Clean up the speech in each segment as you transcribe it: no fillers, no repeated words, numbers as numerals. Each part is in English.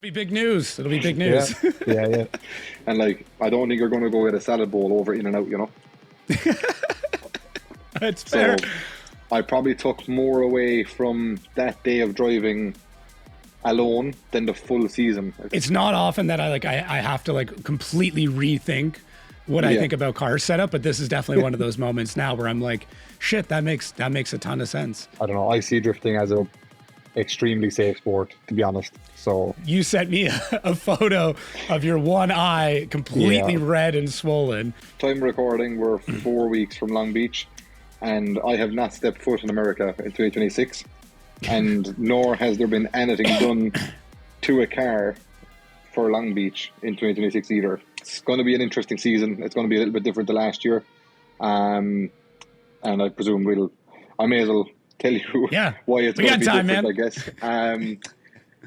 Be big news. It'll be big news. Yeah. And like, I don't think you're going to go get a salad bowl over In and Out, you know. That's fair. So I probably took more away from that day of driving alone than the full season. It's not often that I have to like completely rethink what I think about car setup, but this is definitely one of those moments now where I'm like, shit, that makes a ton of sense. I don't know. I see drifting as a extremely safe sport, to be honest. So you sent me a photo of your one eye completely red and swollen. Time recording, we're 4 weeks from Long Beach, and I have not stepped foot in America in 2026, and nor has there been anything done to a car for Long Beach in 2026 either. It's going to be an interesting season. It's going to be a little bit different than last year, and I presume I may as well tell you why it's going to be different, man. I guess.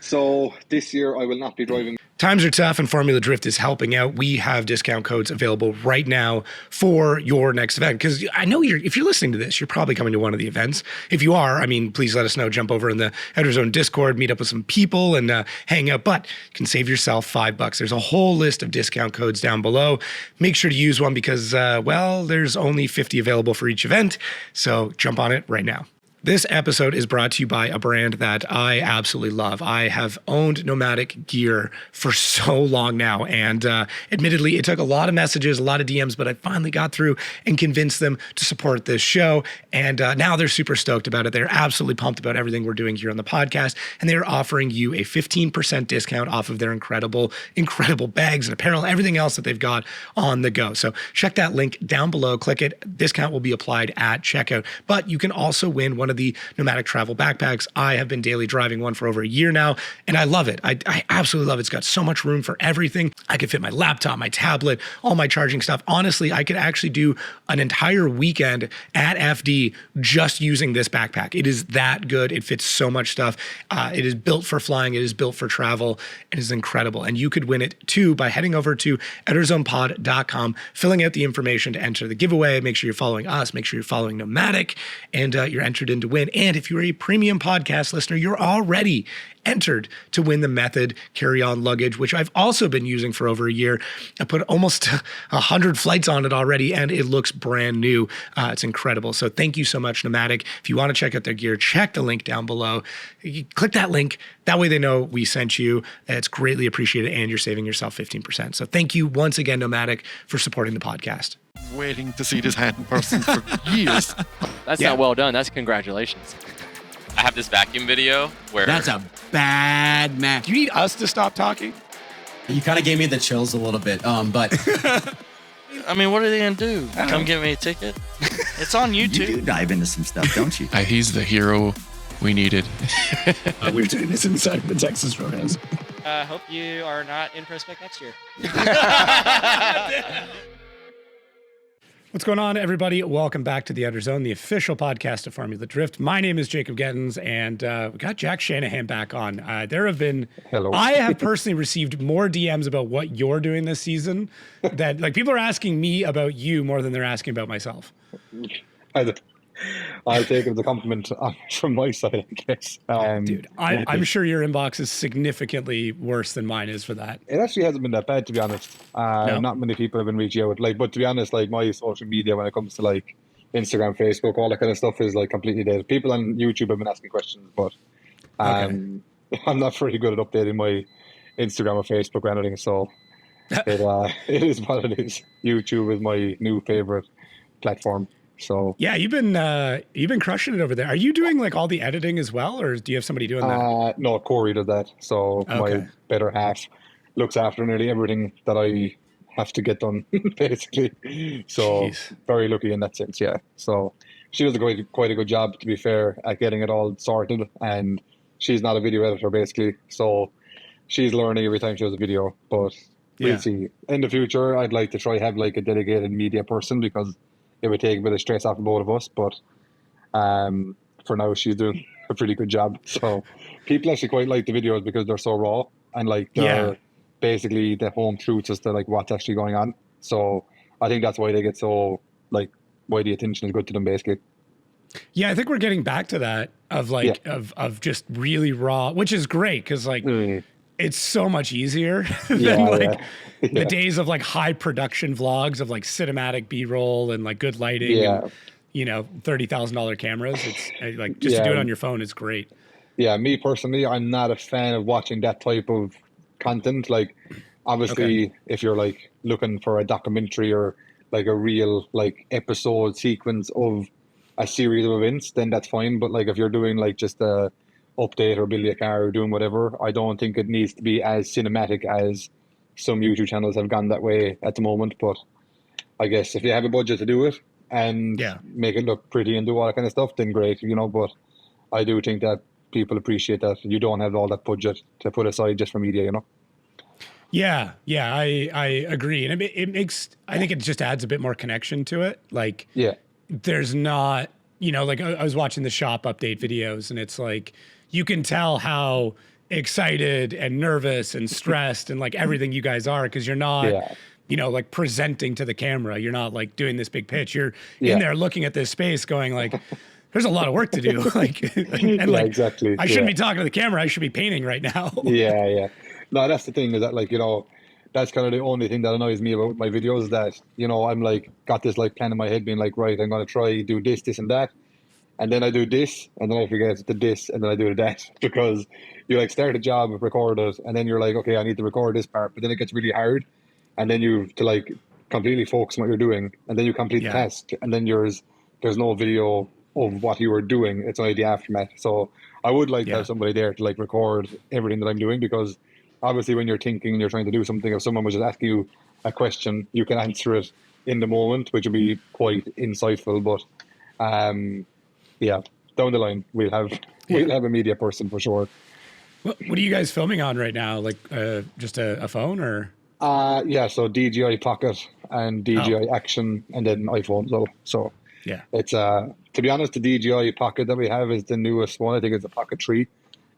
So this year I will not be driving. Times are tough and Formula Drift is helping out. We have discount codes available right now for your next event. Because I know if you're listening to this, you're probably coming to one of the events. If you are, I mean, please let us know. Jump over in the Outerzone Discord, meet up with some people and hang out. But you can save yourself $5. There's a whole list of discount codes down below. Make sure to use one because, there's only 50 available for each event. So jump on it right now. This episode is brought to you by a brand that I absolutely love. I have owned Nomatic gear for so long now, and admittedly, it took a lot of messages, a lot of DMs, but I finally got through and convinced them to support this show, and now they're super stoked about it. They're absolutely pumped about everything we're doing here on the podcast, and they're offering you a 15% discount off of their incredible bags and apparel, everything else that they've got on the go. So check that link down below, click it. Discount will be applied at checkout, but you can also win one of the Nomatic travel backpacks. I have been daily driving one for over a year now, and I love it. I absolutely love it. It's got so much room for everything. I could fit my laptop, my tablet, all my charging stuff. Honestly, I could actually do an entire weekend at FD just using this backpack. It is that good. It fits so much stuff. It is built for flying. It is built for travel. It is incredible. And you could win it too by heading over to outerzonepod.com, filling out the information to enter the giveaway. Make sure you're following us. Make sure you're following Nomatic, and you're entered in to win. And if you're a premium podcast listener, you're already entered to win the Method carry-on luggage, which I've also been using for over a year. I put almost 100 flights on it already, and it looks brand new. It's incredible. So thank you so much, Nomatic. If you want to check out their gear, check the link down below. You click that link. That way they know we sent you. It's greatly appreciated, and you're saving yourself 15%. So thank you once again, Nomatic, for supporting the podcast. Waiting to see this hand in person for years. That's not well done. That's congratulations. I have this vacuum video where... That's a bad match. Do you need us to stop talking? You kind of gave me the chills a little bit, but... I mean, what are they going to do? Come get me a ticket? It's on YouTube. You do dive into some stuff, don't you? He's the hero we needed. We're doing this inside the Texas Roadhouse. Hope you are not in Prospect next year. What's going on, everybody? Welcome back to the Outerzone, the official podcast of Formula Drift. My name is Jacob Gettins, and we got Jack Shanahan back on. There have been... Hello. I have personally received more DMs about what you're doing this season that, like, people are asking me about you more than they're asking about myself. I'll take it as a compliment from my side, I guess. Dude, I'm sure your inbox is significantly worse than mine is for that. It actually hasn't been that bad, to be honest. No? Not many people have been reaching out. But to be honest, like, my social media when it comes to like Instagram, Facebook, all that kind of stuff is like completely dead. People on YouTube have been asking questions, but I'm not very good at updating my Instagram or Facebook or anything. So it is what it is. YouTube is my new favorite platform. So yeah, you've been crushing it over there. Are you doing like all the editing as well, or do you have somebody doing that? No, Corey does that. So my better half looks after nearly everything that I have to get done, basically. So very lucky in that sense, yeah. So she does quite a good job, to be fair, at getting it all sorted. And she's not a video editor, basically. So she's learning every time she does a video. But we'll see. In the future, I'd like to try have like a dedicated media person, because it would take a bit of stress off of both of us, but for now she's doing a pretty good job. So people actually quite like the videos because they're so raw and like they're basically the home truths as to like what's actually going on. So I think that's why they get so like why the attention is good to them, basically. Yeah, I think we're getting back to that of like of just really raw, which is great because like it's so much easier than Yeah, like yeah. the days of like high production vlogs of like cinematic B-roll and like good lighting and, you know, $30,000 cameras. It's like just to do it on your phone is great. Yeah, me personally, I'm not a fan of watching that type of content. Like, obviously, if you're like looking for a documentary or like a real like episode sequence of a series of events, then that's fine. But like if you're doing like just a update or building a car or doing whatever, I don't think it needs to be as cinematic as some YouTube channels have gone that way at the moment. But I guess if you have a budget to do it and make it look pretty and do all that kind of stuff, then great, you know. But I do think that people appreciate that you don't have all that budget to put aside just for media, you know. Yeah, I agree, and it makes, I think it just adds a bit more connection to it. Like, there's not, you know, like I was watching the shop update videos, and it's like you can tell how excited and nervous and stressed and like everything you guys are, because you're not, you know, like presenting to the camera. You're not like doing this big pitch. You're in there looking at this space, going like, there's a lot of work to do. Like, and like, exactly. I shouldn't be talking to the camera. I should be painting right now. Yeah. No, that's the thing, is that like, you know, that's kind of the only thing that annoys me about my videos, that, you know, I'm like, got this like plan in my head being like, right, I'm going to try do this and that. And then I do this, and then I forget to this, and then I do that, because you like start a job, record it, and then you're like, okay, I need to record this part, but then it gets really hard. And then you have to like completely focus on what you're doing, and then you complete the task, and then there's no video of what you were doing. It's only the aftermath. So I would like to have somebody there to like record everything that I'm doing, because obviously when you're thinking and you're trying to do something, if someone was just asking you a question, you can answer it in the moment, which would be quite insightful. But down the line we'll have a media person for sure. What are you guys filming on right now? Like just a phone or? So DJI Pocket and DJI Action, and then iPhone as well. So it's to be honest, the DJI Pocket that we have is the newest one. I think it's the Pocket 3,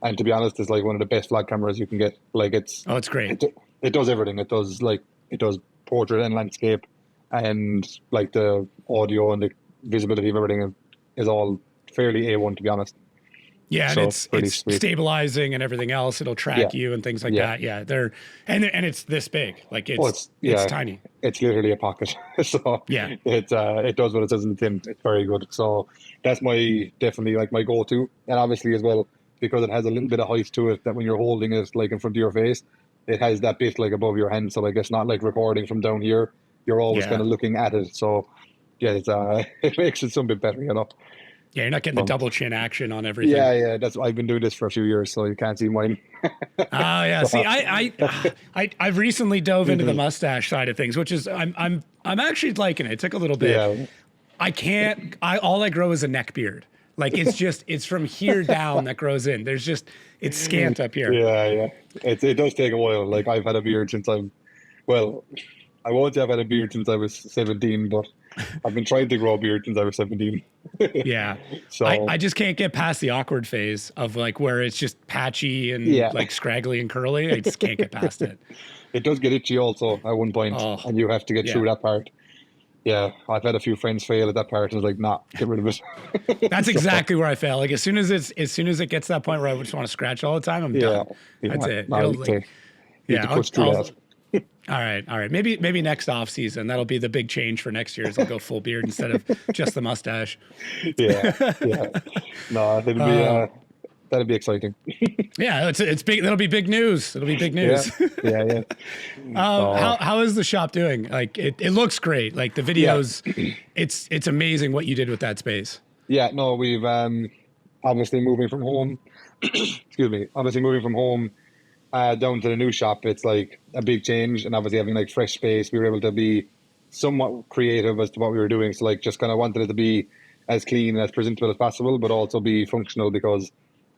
and to be honest, it's like one of the best vlog cameras you can get. Like it's great. It does everything. It does portrait and landscape, and like the audio and the visibility of everything is all fairly A1, to be honest. Yeah, so and it's sweet. Stabilizing and everything else. It'll track you and things like that. Yeah, and it's this big. Like it's tiny. It's literally a pocket. So it does what it says in the tin. It's very good. So that's definitely like my go-to. And obviously as well, because it has a little bit of height to it, that when you're holding it like in front of your face, it has that bit like above your hand. So like it's not like recording from down here. You're always kind of looking at it. So it's it makes it some bit better, you know. Yeah, you're not getting the double chin action on everything. Yeah. I've been doing this for a few years, so you can't see mine. Oh yeah. See, I've recently dove into the mustache side of things, which is I'm actually liking it. It took a little bit. Yeah. All I grow is a neck beard. Like it's from here down that grows in. It's scant up here. Yeah. It does take a while. Like I've had a beard since I won't say I've had a beard since I was 17, but I've been trying to grow a beard since I was 17. Yeah. So I just can't get past the awkward phase of like where it's just patchy and like scraggly and curly. I just can't get past it. It does get itchy also at one point, and you have to get through that part. Yeah, I've had a few friends fail at that part, and I was like, nah, get rid of it. That's exactly where I fail. Like as soon as it gets to that point where I just want to scratch all the time, I'm done. That's it. All right. Maybe next off season, that'll be the big change for next year. Is I'll go full beard instead of just the mustache. Yeah. No, that'd be exciting. Yeah, it's big. That'll be big news. It'll be big news. Yeah. How is the shop doing? Like it looks great. Like the videos, it's amazing what you did with that space. Yeah, no, we've obviously moving from home. Obviously moving from home down to the new shop, it's like a big change, and obviously having like fresh space, we were able to be somewhat creative as to what we were doing. So like just kind of wanted it to be as clean and as presentable as possible, but also be functional, because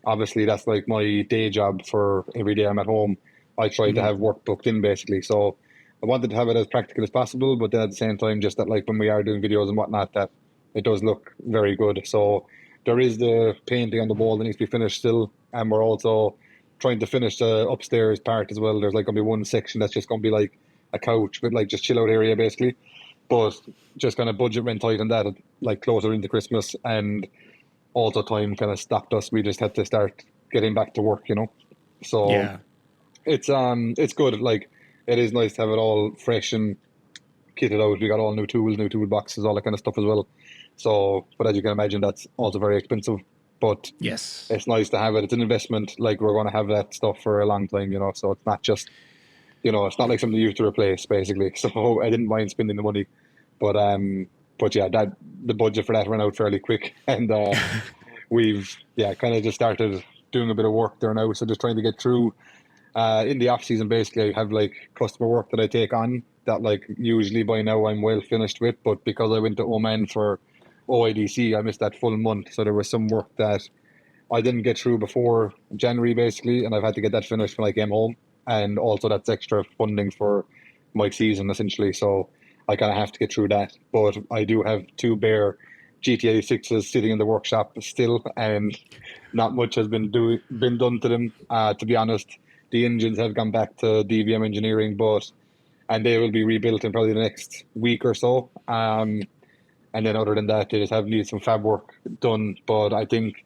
obviously that's like my day job for every day I'm at home. I try to have work booked in basically. So I wanted to have it as practical as possible, but then at the same time, just that like when we are doing videos and whatnot, that it does look very good. So there is the painting on the wall that needs to be finished still, and we're also trying to finish the upstairs part as well. There's like going to be one section that's just going to be like a couch with like just chill out area basically, but just kind of budget went tight on that, like closer into Christmas, and also time kind of stopped us. We just had to start getting back to work, you know. So it's good. Like, it is nice to have it all fresh and kitted out. We got all new tools, new toolboxes, all that kind of stuff as well. So, but as you can imagine, that's also very expensive. But Yes. it's nice to have it. It's an investment. Like, we're going to have that stuff for a long time, you know. So it's not just, you know, it's not like something you have to replace, basically. So I didn't mind spending the money, but yeah, the budget for that ran out fairly quick, and we've kind of just started doing a bit of work there now. So just trying to get through. In the off season, basically, I have like customer work that I take on that, like, usually by now I'm well finished with, but because I went to Oman for OIDC, I missed that full month. So there was some work that I didn't get through before January, basically, and I've had to get that finished when I came home. And also that's extra funding for my season, essentially. So I kind of have to get through that. But I do have 2 bare GT86s sitting in the workshop still, and not much has been done to them, to be honest. The engines have gone back to DVM engineering, and they will be rebuilt in probably the next week or so. And then other than that, they just need some fab work done. But I think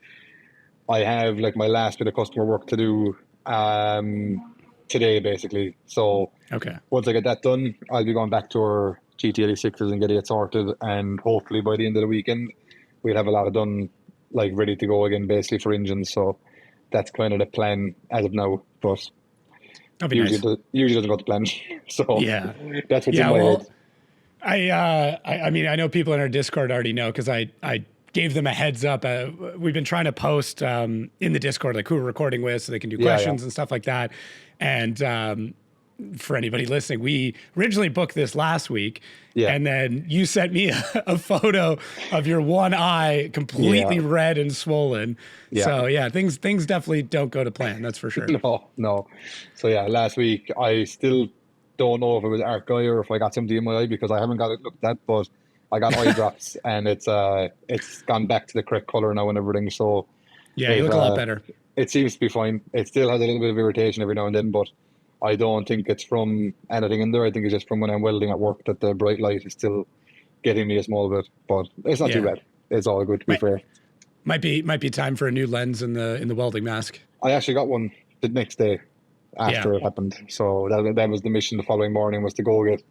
I have like my last bit of customer work to do today, basically. So once I get that done, I'll be going back to our GT86s and getting it sorted. And hopefully by the end of the weekend, we'll have a lot of done, like, ready to go again, basically, for engines. So that's kind of the plan as of now. But usually doesn't go to plan. So that's what's in my head. I mean, I know people in our Discord already know, because I gave them a heads up. We've been trying to post in the Discord, like, who we're recording with, so they can do questions and stuff like that. And for anybody listening, we originally booked this last week, and then you sent me a photo of your one eye completely red and swollen. So things definitely don't go to plan. That's for sure. No. So last week I still don't know if it was arc eye or if I got something in my eye, because I haven't got it looked at, but I got eye drops and it's gone back to the correct color now and everything. So you look a lot better. It seems to be fine. It still has a little bit of irritation every now and then, but I don't think it's from anything in there. I think it's just from when I'm welding at work that the bright light is still getting me a small bit, but it's not too bad. It's all good, to be fair. Might be time for a new lens in the welding mask. I actually got one the next day after it happened. So that was the mission the following morning, was to go get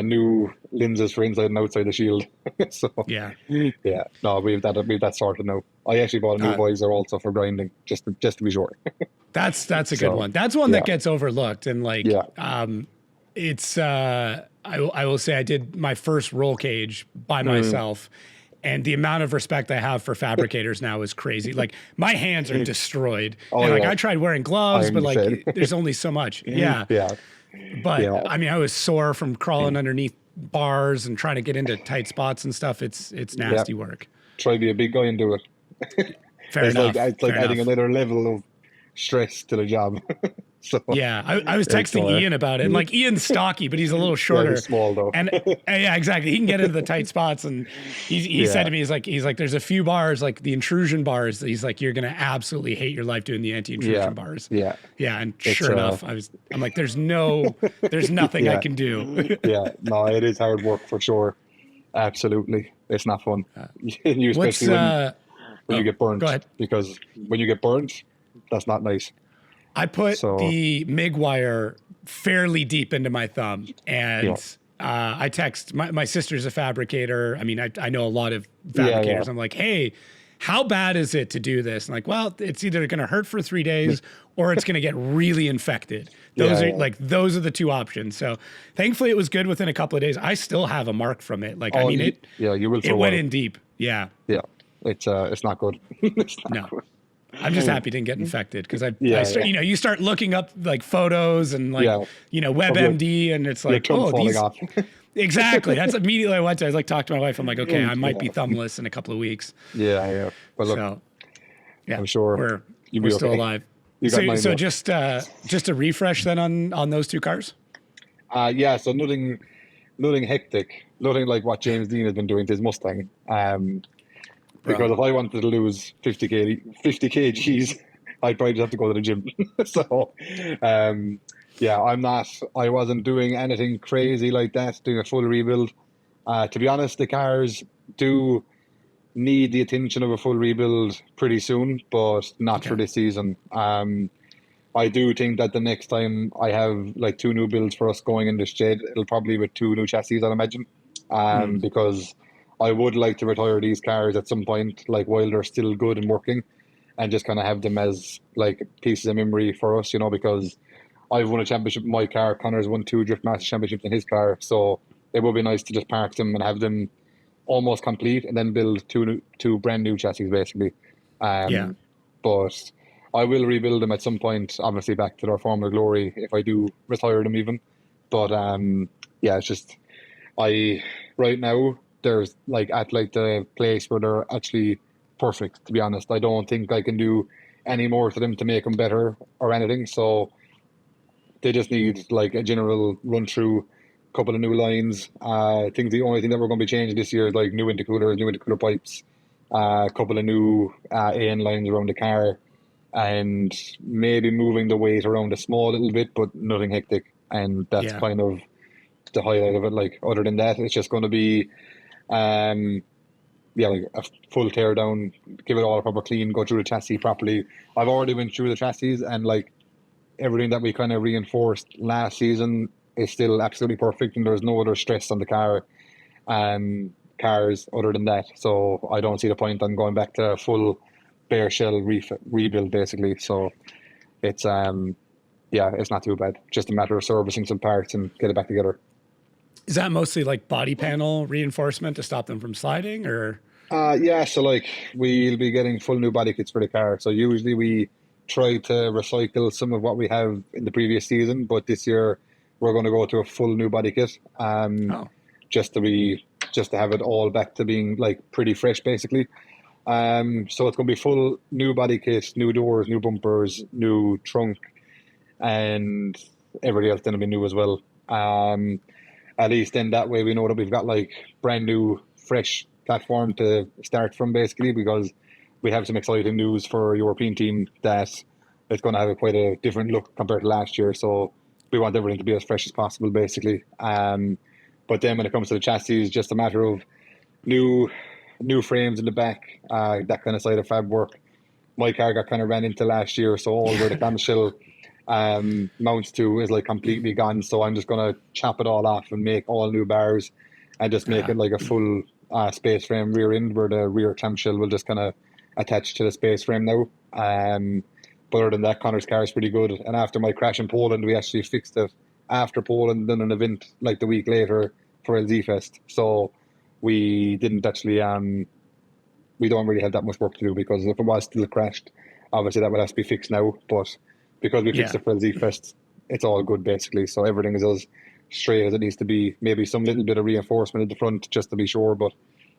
new lenses for inside and outside the shield. So no, we've that sorted now. I actually bought a new visor also for grinding, just to be sure. That's a good one. That's one that gets overlooked, and like it's I will say I did my first roll cage by myself. And the amount of respect I have for fabricators now is crazy. Like, my hands are destroyed. And like, I tried wearing gloves, but like, there's only so much. But I mean, I was sore from crawling underneath bars and trying to get into tight spots and stuff. It's nasty work. Try to be a big guy and do it. Fair enough. It's like adding another level of stress to the job. So I was texting Ian about it, and like, Ian's stocky, but he's a little shorter. He's small though. And exactly. He can get into the tight spots, and he said to me, he's like, there's a few bars, like the intrusion bars, that he's like, you're gonna absolutely hate your life doing the anti-intrusion bars. And sure enough, I'm like, there's nothing I can do. No, it is hard work for sure. Absolutely, it's not fun. Especially when you get burnt. Go ahead. Because when you get burnt, that's not nice. I put the MIG wire fairly deep into my thumb, and I text my sister's a fabricator. I mean, I know a lot of fabricators. I'm like, hey, how bad is it to do this? And like, well, it's either going to hurt for 3 days or it's going to get really infected. Those are the two options. So thankfully it was good within a couple of days. I still have a mark from it. Like, I mean, you will. It went in deep. Yeah. It's not good. It's not good. I'm just happy it didn't get infected, because you start looking up like photos and like WebMD, and it's like, falling off. Exactly. That's immediately I went to. I was like, talk to my wife. I'm like, okay, I might be thumbless in a couple of weeks. But look, I'm sure we're still alive. So just a refresh then on those two cars. So nothing hectic, nothing like what James Dean has been doing to his Mustang. Because if I wanted to lose 50 kgs, I'd probably just have to go to the gym. So, I wasn't doing anything crazy like that, doing a full rebuild. To be honest, the cars do need the attention of a full rebuild pretty soon, but not for this season. I I do think that the next time I have like 2 new builds for us going in the shed, it'll probably be with 2 new chassis, I'd imagine. Because I would like to retire these cars at some point, like while they're still good and working, and just kind of have them as like pieces of memory for us, because I've won a championship in my car. Connor's won 2 Drift Master championships in his car, so it would be nice to just park them and have them almost complete, and then build two brand new chassis basically. But I will rebuild them at some point, obviously back to their former glory if I do retire them even. But it's just right now there's like at like the place where they're actually perfect. To be honest, I don't think I can do any more to them to make them better or anything. So they just need like a general run through, couple of new lines. I think the only thing that we're going to be changing this year is like new intercooler pipes, a couple of new AN lines around the car, and maybe moving the weight around a small little bit, but nothing hectic. And that's kind of the highlight of it. Like other than that, it's just going to be like a full tear down, give it all a proper clean, go through the chassis properly. I've already went through the chassis, and like everything that we kind of reinforced last season is still absolutely perfect, and there's no other stress on the cars other than that. So I don't see the point on going back to a full bare shell rebuild basically. So it's it's not too bad. Just a matter of servicing some parts and get it back together. Is that mostly like body panel reinforcement to stop them from sliding, or? So like we'll be getting full new body kits for the car. So usually we try to recycle some of what we have in the previous season, but this year we're going to go to a full new body kit. Just to have it all back to being like pretty fresh basically. So it's going to be full new body kit, new doors, new bumpers, new trunk, and everything else then will be new as well. At least then that way we know that we've got like brand new fresh platform to start from basically, because we have some exciting news for our European team that it's going to have quite a different look compared to last year. So we want everything to be as fresh as possible basically. But then when it comes to the chassis, it's just a matter of new frames in the back, that kind of side of fab work. My car got kind of ran into last year, so all where the clamshell mounts to is like completely gone. So I'm just going to chop it all off and make all new bars and just make it like a full space frame rear end, where the rear clamshell will just kind of attach to the space frame now. But other than that, Connor's car is pretty good. And after my crash in Poland, we actually fixed it after Poland, done an event like the week later for LZ Fest. So we didn't actually, we don't really have that much work to do, because if it was still crashed, obviously that would have to be fixed now. But because we fixed it for LZ Fest, it's all good basically. So everything is as straight as it needs to be. Maybe some little bit of reinforcement at the front just to be sure, but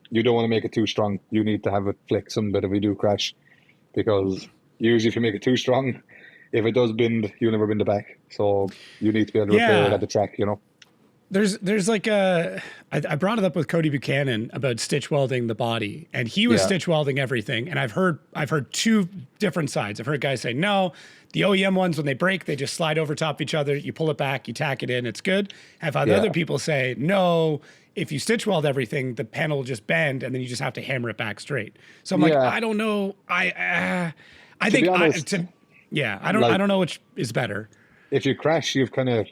you don't want to make it too strong. You need to have it flex some bit if we do crash, because usually if you make it too strong, if it does bend, you'll never bend it back. So you need to be able to repair it at the track, There's like I brought it up with Cody Buchanan about stitch welding the body, and he was stitch welding everything. And I've heard 2 different sides. I've heard guys say, no, the OEM ones, when they break, they just slide over top of each other. You pull it back, you tack it in, it's good. I've had other people say, no, if you stitch weld everything, the panel will just bend, and then you just have to hammer it back straight. So I'm like, I don't know. I think I don't know which is better. If you crash, you've kind of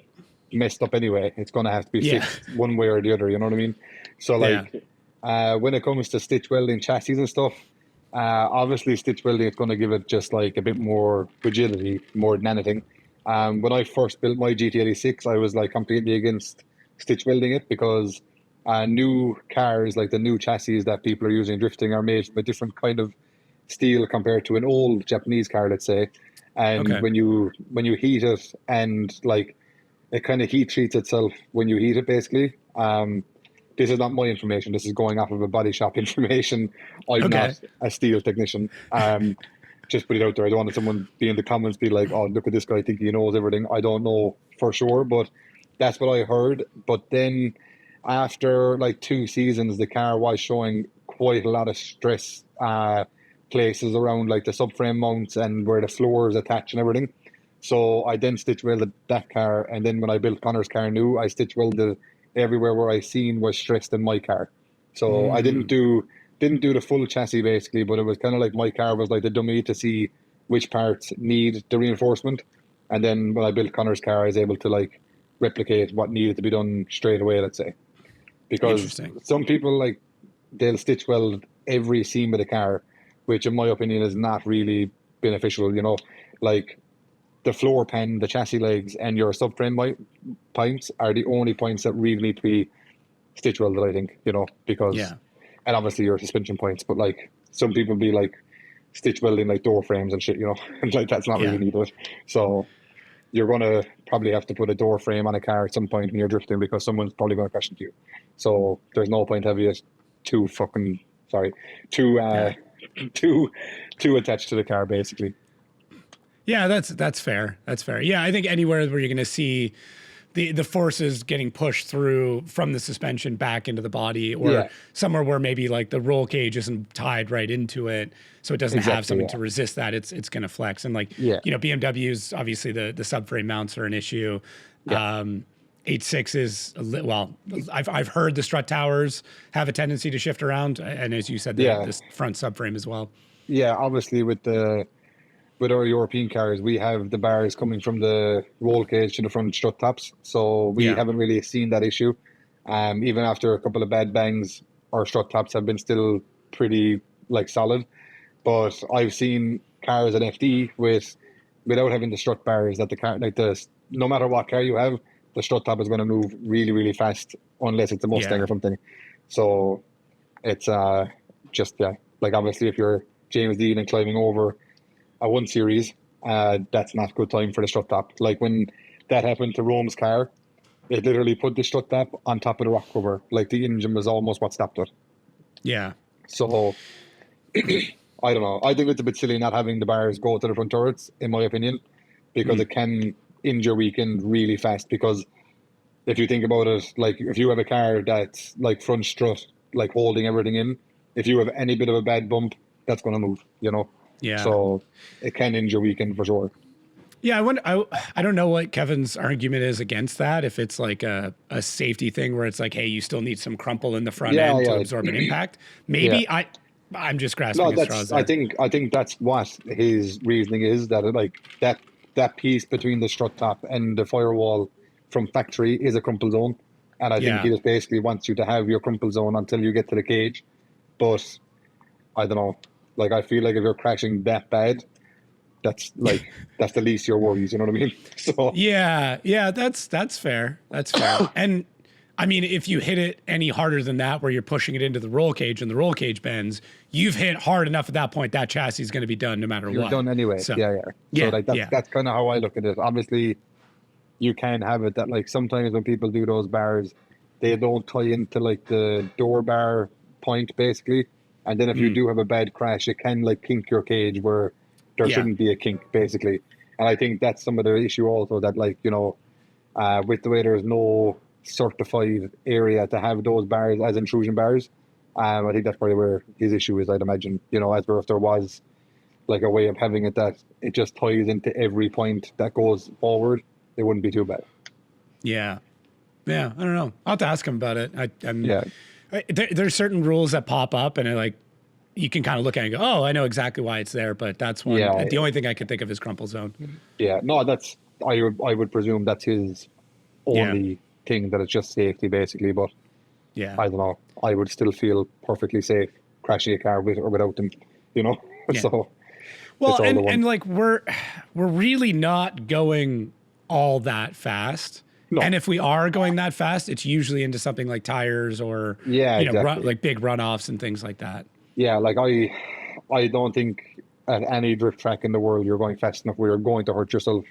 messed up anyway. It's going to have to be fixed one way or the other, you know what I mean? So like when it comes to stitch welding chassis and stuff, obviously stitch welding is going to give it just like a bit more rigidity more than anything. When I first built my GT86, I was like completely against stitch welding it, because new cars, like the new chassis that people are using drifting, are made from a different kind of steel compared to an old Japanese car, let's say. And when you heat it, and like it kind of heat treats itself when you heat it basically. This is not my information. This is going off of a body shop information. I'm not a steel technician. Just put it out there. I don't want someone be in the comments be like, oh, look at this guy thinking he knows everything. I don't know for sure, but that's what I heard. But then after like 2 seasons, the car was showing quite a lot of stress places around like the subframe mounts and where the floor is attached and everything. So I then stitch welded that car, and then when I built Connor's car new, I stitch welded everywhere where I seen was stressed in my car. So I didn't do the full chassis basically, but it was kind of like my car was like the dummy to see which parts need the reinforcement. And then when I built Connor's car, I was able to like replicate what needed to be done straight away, let's say. Because some people, like, they'll stitch weld every seam of the car, which in my opinion is not really beneficial, you know. Like, the floor pan, the chassis legs, and your subframe points are the only points that really need to be stitch welded, I think, you know, because, and obviously your suspension points, but like some people be like stitch welding like door frames and shit, you know, and like that's not really needed. So you're going to probably have to put a door frame on a car at some point when you're drifting because someone's probably going to crash into you. So there's no point having it too attached to the car, basically. Yeah, that's fair. That's fair. Yeah, I think anywhere where you're going to see the forces getting pushed through from the suspension back into the body, or somewhere where maybe like the roll cage isn't tied right into it, so it doesn't have something to resist that, it's going to flex. And like, you know, BMWs, obviously the subframe mounts are an issue. 8.6 is well, I've heard the strut towers have a tendency to shift around, and as you said, the front subframe as well. Yeah, obviously with our European cars, we have the bars coming from the roll cage to the front strut tops, so we haven't really seen that issue. Even after a couple of bad bangs, our strut tops have been still pretty like solid. But I've seen cars at FD without having the strut bars, that the car, like no matter what car you have, the strut top is going to move really, really fast unless it's a Mustang or something. So it's like obviously if you're James Dean and climbing over a 1 Series, that's not a good time for the strut top. Like when that happened to Rome's car, it literally put the strut top on top of the rock cover. Like the engine was almost what stopped it. Yeah. So I don't know. I think it's a bit silly not having the bars go to the front turrets, in my opinion, because it can injure weekend really fast. Because if you think about it, like if you have a car that's like front strut, like holding everything in, if you have any bit of a bad bump, that's going to move, you know? Yeah. So it can injure weekend for sure. Yeah, I don't know what Kevin's argument is against that. If it's like a safety thing where it's like, hey, you still need some crumple in the front end to absorb an impact. Maybe I'm just grasping at straws there. I think that's what his reasoning is, that like that piece between the strut top and the firewall from factory is a crumple zone, and I think he just basically wants you to have your crumple zone until you get to the cage. But I don't know. Like, I feel like if you're crashing that bad, that's the least of your worries, you know what I mean? So yeah, that's fair. That's fair. And I mean, if you hit it any harder than that, where you're pushing it into the roll cage and the roll cage bends, you've hit hard enough at that point, that chassis is going to be done no matter what. You're done anyway. So, So like that's kind of how I look at it. Obviously, you can have it that like sometimes when people do those bars, they don't tie into like the door bar point basically. And then if you do have a bad crash, it can like kink your cage where there shouldn't be a kink, basically. And I think that's some of the issue also, that like, you know, with the way there's no certified area to have those bars as intrusion bars, I think that's probably where his issue is, I'd imagine. You know, as where if there was like a way of having it that it just ties into every point that goes forward, it wouldn't be too bad. Yeah. Yeah, I don't know. I'll have to ask him about it. There's certain rules that pop up and like you can kind of look at it and go, oh, I know exactly why it's there, but that's one. The only thing I could think of is crumple zone. Yeah, no, that's I would presume that's his only thing, that it's just safety basically. But I don't know. I would still feel perfectly safe crashing a car with or without them, you know. So well, and like we're really not going all that fast. No. And if we are going that fast, it's usually into something like tires or like big runoffs and things like that. Yeah, like I don't think at any drift track in the world you're going fast enough where you're going to hurt yourself,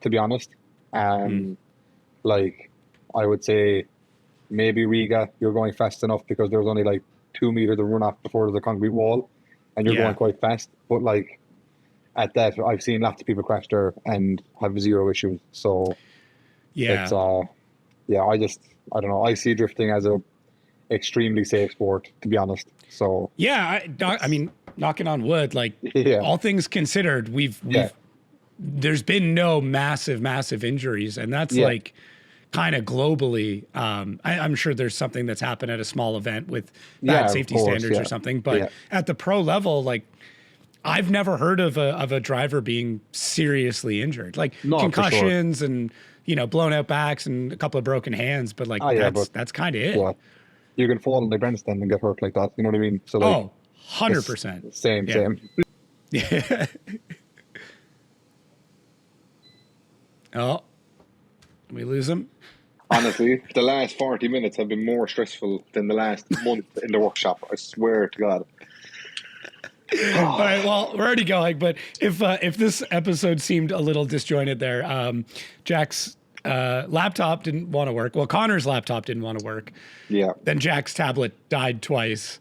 to be honest. Like I would say maybe Riga, you're going fast enough because there's only like 2 meters of runoff before there's a concrete wall and you're going quite fast. But like at that, I've seen lots of people crash there and have zero issues. So it's I don't know. I see drifting as a extremely safe sport, to be honest. So I mean, knocking on wood, like all things considered, we've there's been no massive injuries, and that's like kind of globally. I'm sure there's something that's happened at a small event with bad safety standards or something, but at the pro level, like I've never heard of a driver being seriously injured, like No, for sure. concussions and, you know, blown out backs and a couple of broken hands, but like that's kind of it. Yeah. You can fall on the grandstand and get hurt like that. You know what I mean? So like, 100%. Same. Yeah. Oh, we lose him. Honestly, the last 40 minutes have been more stressful than the last month in the workshop. I swear to God. All right, well, we're already going, but if this episode seemed a little disjointed there, Jack's laptop didn't want to work. Well, Connor's laptop didn't want to work. Yeah. Then Jack's tablet died twice,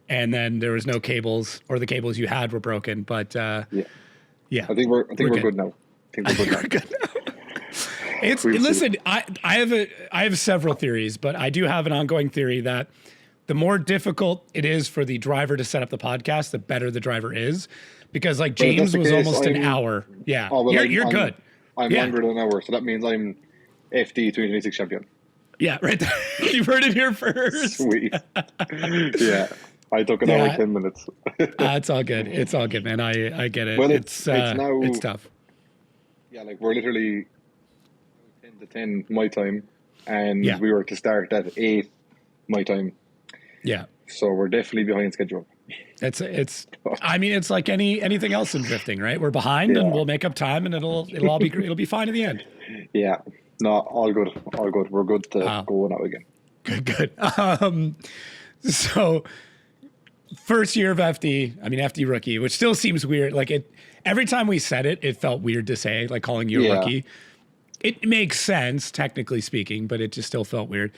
and then there was no cables, or the cables you had were broken. But yeah. I think we're good now. Listen, I have several theories, but I do have an ongoing theory that the more difficult it is for the driver to set up the podcast, the better the driver is, because like James was almost an hour. Yeah, you're good. I'm under an hour, so that means I'm FD 2026 champion. Yeah, right there. You've heard it here first. Sweet. Yeah. I took an hour 10 minutes. It's all good. It's all good, man. I get it. Well, it's now, it's tough. Yeah, like we're literally 10 to 10 my time, and we were to start at 8 my time. Yeah. So we're definitely behind schedule. I mean, it's like anything else in drifting, right? We're behind and we'll make up time and it'll be fine in the end. Yeah. No, all good. We're good to go now again. Good. So first year of FD rookie, which still seems weird. Like every time we said it, it felt weird to say, like calling you a rookie. It makes sense, technically speaking, but it just still felt weird.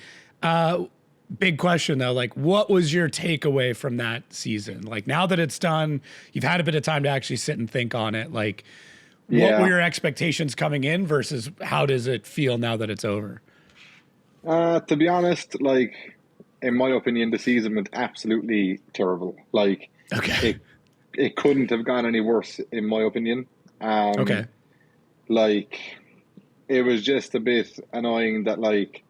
Big question though, like what was your takeaway from that season? Like now that it's done, you've had a bit of time to actually sit and think on it. Like what were your expectations coming in versus how does it feel now that it's over? To be honest, like in my opinion, the season went absolutely terrible. Like it couldn't have gone any worse in my opinion. Like it was just a bit annoying that like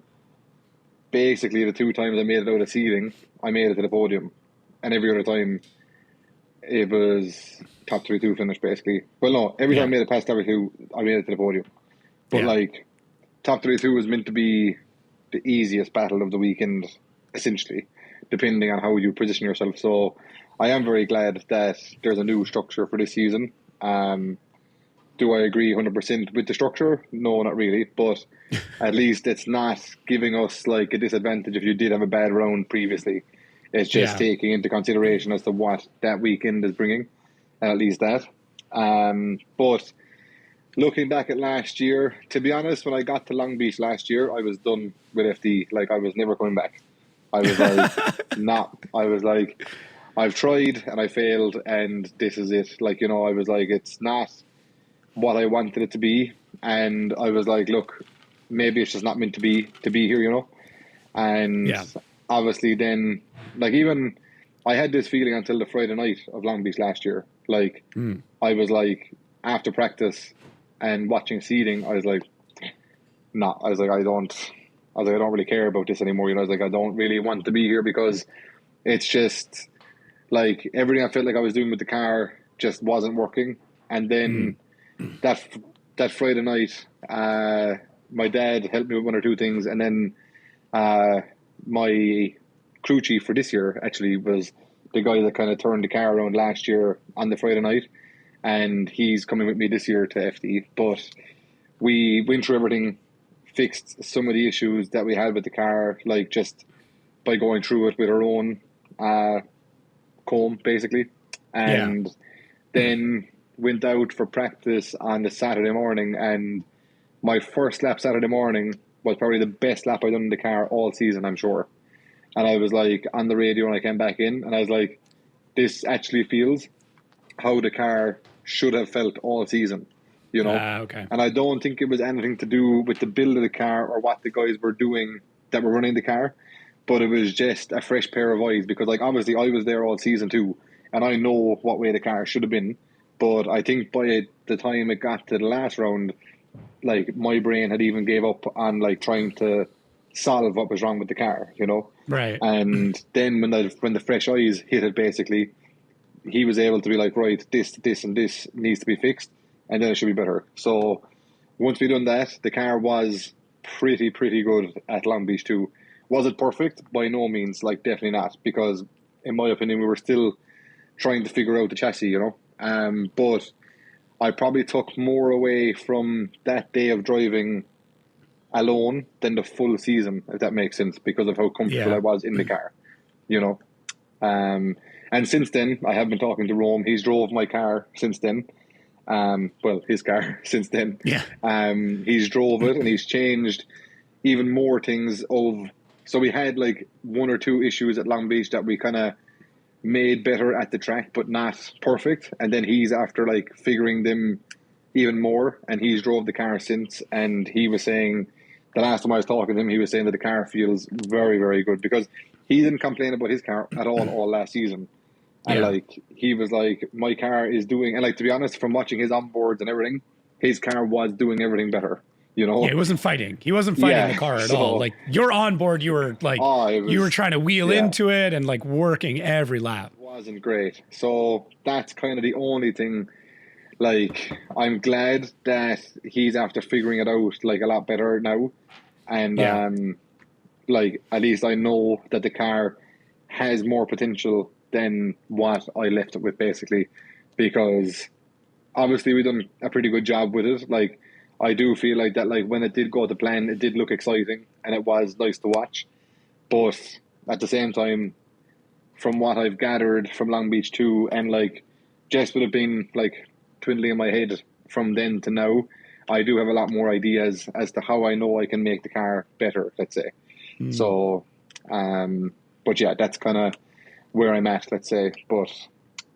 basically the 2 times I made it out of seeding, I made it to the podium. And every other time it was top 32 finish basically. Well, no, every time I made it past top 32, I made it to the podium. But like top 32 was meant to be the easiest battle of the weekend, essentially, depending on how you position yourself. So I am very glad that there's a new structure for this season. Do I agree 100% with the structure? No, not really. But at least it's not giving us like a disadvantage if you did have a bad round previously. It's just taking into consideration as to what that weekend is bringing, and at least that. But looking back at last year, to be honest, when I got to Long Beach last year, I was done with FD. Like I was never coming back. I was like, I was like, I've tried and I failed, and this is it. Like, you know, I was like, it's not what I wanted it to be, and I was like, look, maybe it's just not meant to be here, you know. And obviously then, like, even I had this feeling until the Friday night of Long Beach last year. Like I was like, after practice and watching seeding, I was like, I don't really care about this anymore, you know. I was like, I don't really want to be here because it's just like everything I felt like I was doing with the car just wasn't working. And then that Friday night, my dad helped me with 1 or 2 things, and then my crew chief for this year actually was the guy that kind of turned the car around last year on the Friday night, and he's coming with me this year to FD. But we went through everything, fixed some of the issues that we had with the car, like just by going through it with our own comb, basically, and then went out for practice on the Saturday morning, and my first lap Saturday morning was probably the best lap I've done in the car all season, I'm sure. And I was like on the radio when I came back in, and I was like, this actually feels how the car should have felt all season, you know. And I don't think it was anything to do with the build of the car or what the guys were doing that were running the car, but it was just a fresh pair of eyes, because like obviously I was there all season too, and I know what way the car should have been. But I think by the time it got to the last round, like my brain had even gave up on like trying to solve what was wrong with the car, you know. Right. And then when the fresh eyes hit it, basically, he was able to be like, right, this, and this needs to be fixed, and then it should be better. So once we done that, the car was pretty good at Long Beach too. Was it perfect? By no means, like definitely not, because in my opinion, we were still trying to figure out the chassis, you know. But I probably took more away from that day of driving alone than the full season, if that makes sense, because of how comfortable I was in the car, you know. And since then, I have been talking to Rome. He's drove my car since then. Well, his car since then. Yeah. He's drove it and he's changed even more things so we had like one or two issues at Long Beach that we kind of made better at the track, but not perfect. And then he's after like figuring them even more, and he's drove the car since, and he was saying, the last time I was talking to him, he was saying that the car feels very good, because he didn't complain about his car at all last season. And like, he was like, my car is doing, and like, to be honest, from watching his onboards and everything, his car was doing everything better, you know? Yeah, he wasn't fighting. He wasn't fighting the car at all. Like, you're on board, you were like, you were trying to wheel into it and like working every lap. It wasn't great. So that's kind of the only thing. Like, I'm glad that he's after figuring it out like a lot better now. And like, at least I know that the car has more potential than what I left it with, basically, because obviously we've done a pretty good job with it. Like, I do feel like that, like, when it did go to plan, it did look exciting and it was nice to watch. But at the same time, from what I've gathered from Long Beach 2, and like, just would have been like twiddling in my head from then to now, I do have a lot more ideas as to how I know I can make the car better, let's say. So, but yeah, that's kind of where I'm at, let's say. But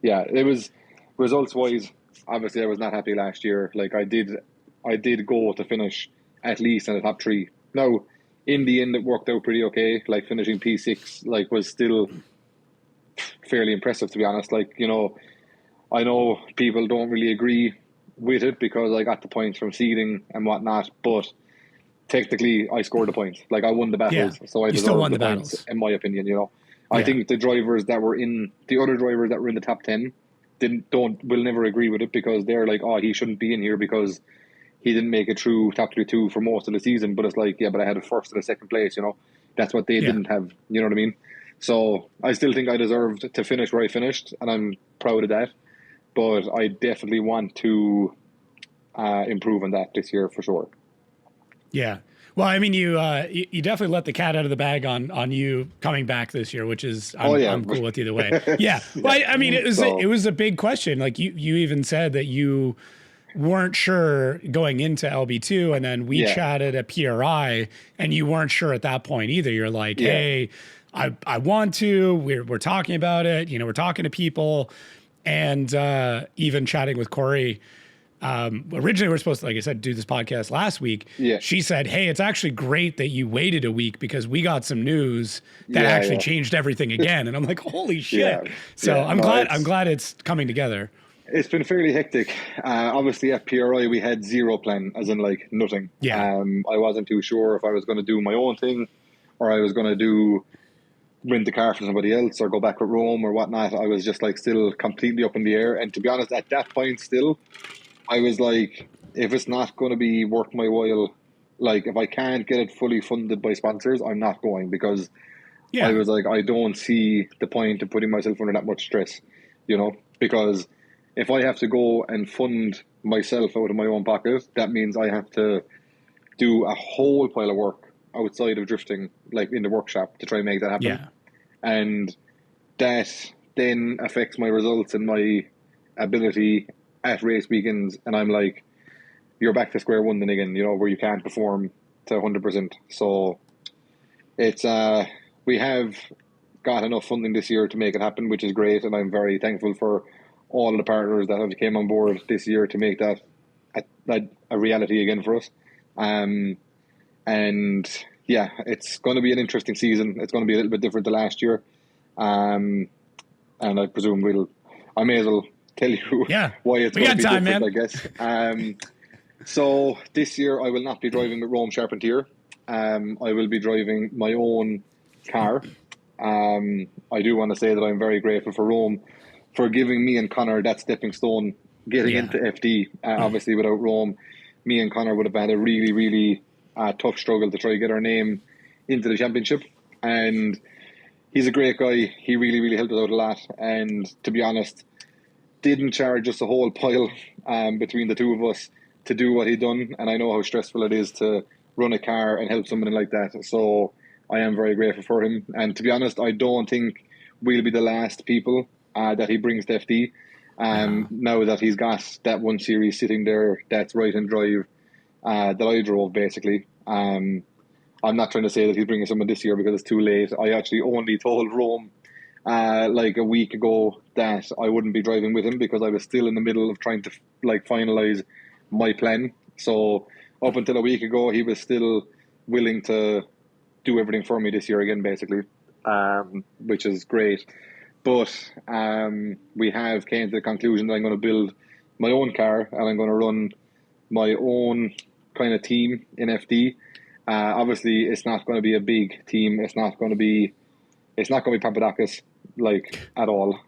yeah, it was results wise. Obviously, I was not happy last year. Like, I did go to finish at least in the top 3. Now, in the end, it worked out pretty okay. Like, finishing P6, like, was still fairly impressive, to be honest. Like, you know, I know people don't really agree with it because I got the points from seeding and whatnot, but technically I scored the points. Like, I won the battles, so I still won deserved the battles, points, in my opinion, you know. I think the drivers that were in, the other drivers that were in the top 10 will never agree with it, because they're like, oh, he shouldn't be in here because he didn't make it through top 32 for most of the season. But it's like, yeah, but I had a first and a second place, you know. That's what they didn't have, you know what I mean? So I still think I deserved to finish where I finished, and I'm proud of that. But I definitely want to improve on that this year for sure. Yeah. Well, I mean, you definitely let the cat out of the bag on you coming back this year, which is I'm cool with either way. Yeah. Well, I mean, it was a big question. Like, you even said that you weren't sure going into LB2, and then we chatted at PRI, and you weren't sure at that point either. You're like, hey, I want to. We're talking about it. You know, we're talking to people, and even chatting with Corey. Originally, we were supposed to, like I said, do this podcast last week. Yeah. She said, hey, it's actually great that you waited a week because we got some news that actually changed everything again. And I'm like, holy shit. So I'm glad it's coming together. It's been fairly hectic. Obviously at PRI, we had zero plan, as in like nothing. Yeah. I wasn't too sure if I was going to do my own thing, or I was going to rent the car for somebody else, or go back with Rome or whatnot. I was just like still completely up in the air. And to be honest, at that point still, I was like, if it's not going to be worth my while, like if I can't get it fully funded by sponsors, I'm not going, because I was like, I don't see the point of putting myself under that much stress, you know, because if I have to go and fund myself out of my own pocket, that means I have to do a whole pile of work outside of drifting, like in the workshop, to try and make that happen. Yeah. And that then affects my results and my ability at race weekends, and I'm like, you're back to square one then again, you know, where you can't perform to 100%. So it's we have got enough funding this year to make it happen, which is great, and I'm very thankful for all of the partners that have came on board this year to make that a reality again for us. And yeah, it's going to be an interesting season. It's going to be a little bit different to last year, and I presume I may as well tell you why it's going to be different, man. I guess. So this year I will not be driving with Rome Charpentier. I will be driving my own car. I do want to say that I'm very grateful for Rome for giving me and Connor that stepping stone, getting into FD. Obviously, without Rome, me and Connor would have had a really, really tough struggle to try to get our name into the championship. And he's a great guy. He really, really helped us out a lot. And to be honest, didn't charge us a whole pile between the two of us to do what he done. And I know how stressful it is to run a car and help somebody like that. So I am very grateful for him. And to be honest, I don't think we'll be the last people that he brings to FD. Now that he's got that one series sitting there, that's right and drive that I drove, basically. I'm not trying to say that he's bringing someone this year because it's too late. I actually only told Rome like a week ago that I wouldn't be driving with him because I was still in the middle of trying to finalize my plan. So up until a week ago, he was still willing to do everything for me this year again, basically, which is great. But we have came to the conclusion that I'm going to build my own car and I'm going to run my own kind of team in FD. Obviously, it's not going to be a big team. It's not going to be Papadakis at all.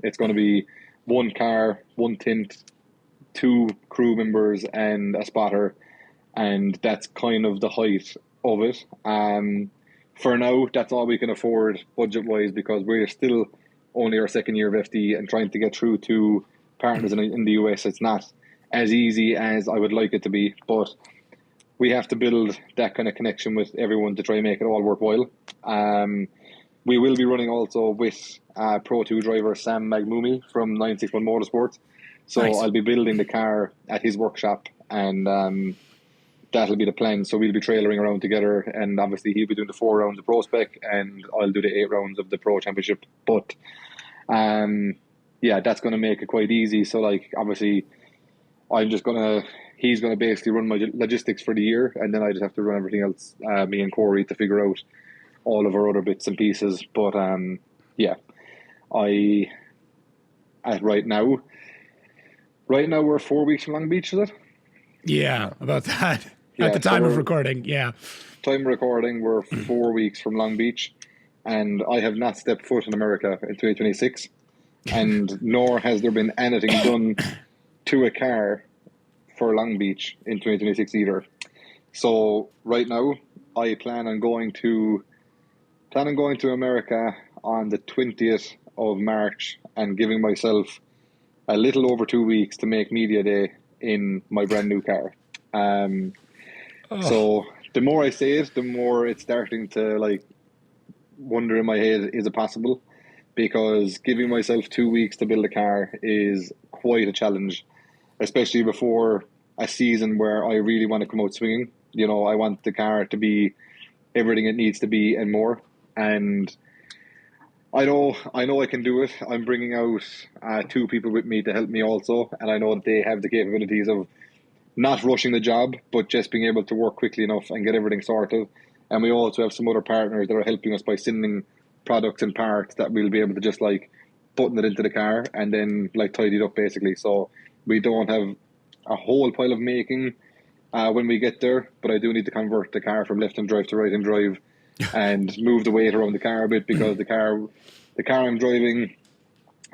It's going to be one car, one tint, 2 crew members, and a spotter, and that's kind of the height of it. For now, that's all we can afford budget-wise because we're still only our second year of FD and trying to get through to partners in the US. It's not as easy as I would like it to be, but we have to build that kind of connection with everyone to try and make it all worthwhile. We will be running also with Pro 2 driver Sam Magmumi from 961 Motorsports. So nice. I'll be building the car at his workshop and that'll be the plan. So we'll be trailering around together, and obviously he'll be doing the 4 rounds of Pro Spec and I'll do the 8 rounds of the Pro Championship. But that's going to make it quite easy. So obviously he's going to basically run my logistics for the year, and then I just have to run everything else, me and Corey, to figure out all of our other bits and pieces. But right now we're 4 weeks from Long Beach, is it? Yeah, about that. At the time of recording, yeah. Time of recording, we're 4 weeks from Long Beach, and I have not stepped foot in America in 2026, and nor has there been anything done to a car for Long Beach in 2026 either. So right now, I plan on going to America on the 20th of March and giving myself a little over 2 weeks to make media day in my brand new car. So the more I say it, the more it's starting to wonder in my head, is it possible? Because giving myself 2 weeks to build a car is quite a challenge, especially before a season where I really want to come out swinging. I want the car to be everything it needs to be and more. And I know I can do it. I'm bringing out 2 people with me to help me also, and I know that they have the capabilities of not rushing the job, but just being able to work quickly enough and get everything sorted. And we also have some other partners that are helping us by sending products and parts that we'll be able to just button it into the car and then tidy it up, basically. So we don't have a whole pile of making when we get there, but I do need to convert the car from left-hand drive to right-hand drive and move the weight around the car a bit, because the car I'm driving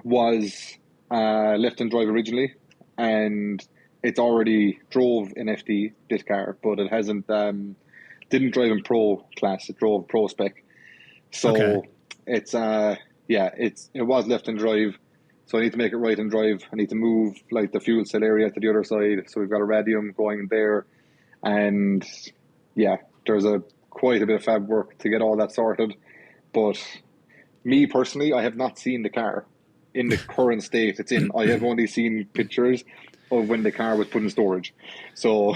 was left-hand drive originally, and it's already drove in FD, this car, but it hasn't didn't drive in Pro class. It drove Pro Spec. So it was left-hand drive. So I need to make it right-hand drive. I need to move the fuel cell area to the other side. So we've got a radium going there, and there's quite a bit of fab work to get all that sorted. But me personally, I have not seen the car in the current state it's in. I have only seen pictures of when the car was put in storage. So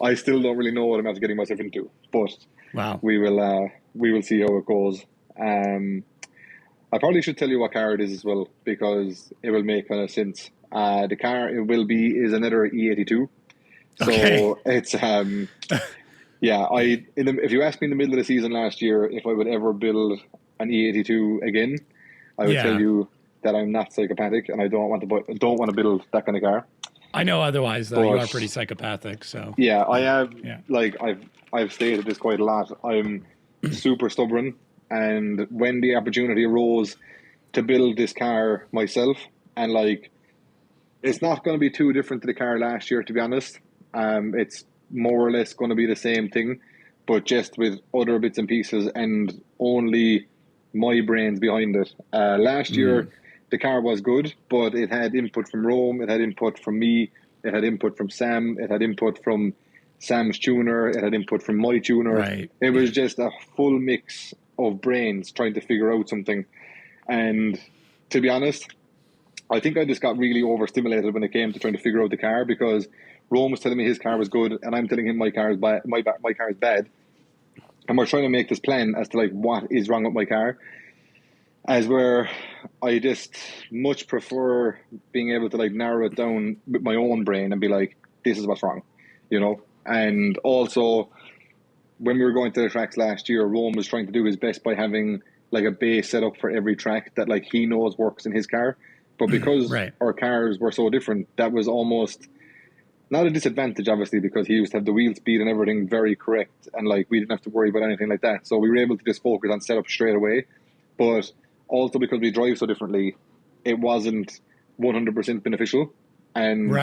I still don't really know what I'm after getting myself into. But wow, we will see how it goes. I probably should tell you what car it is as well, because it will make kind of sense. The car is another E82. So it's if you asked me in the middle of the season last year if I would ever build an E82 again, I would tell you that I'm not psychopathic and I don't want to build that kind of car. I know otherwise, though. You are pretty psychopathic, so I am. Yeah. I've stated this quite a lot. I'm super stubborn, and when the opportunity arose to build this car myself, and like it's not going to be too different to the car last year, to be honest. It's more or less going to be the same thing, but just with other bits and pieces and only my brains behind it. Last year, the car was good, but it had input from Rome, it had input from me, it had input from Sam, it had input from Sam's tuner, it had input from my tuner. Right. It was just a full mix of brains trying to figure out something. And to be honest, I think I just got really overstimulated when it came to trying to figure out the car, because Rome was telling me his car was good and I'm telling him my car is bad, my car is bad. And we're trying to make this plan as to like what is wrong with my car. As where I just much prefer being able to like narrow it down with my own brain and be like, this is what's wrong, you know? And also, when we were going to the tracks last year, Rome was trying to do his best by having like a base set up for every track that like he knows works in his car. But because our cars were so different, that was almost not a disadvantage, obviously, because he used to have the wheel speed and everything very correct. And like we didn't have to worry about anything like that. So we were able to just focus on setup straight away. But also because we drive so differently, it wasn't 100% beneficial. And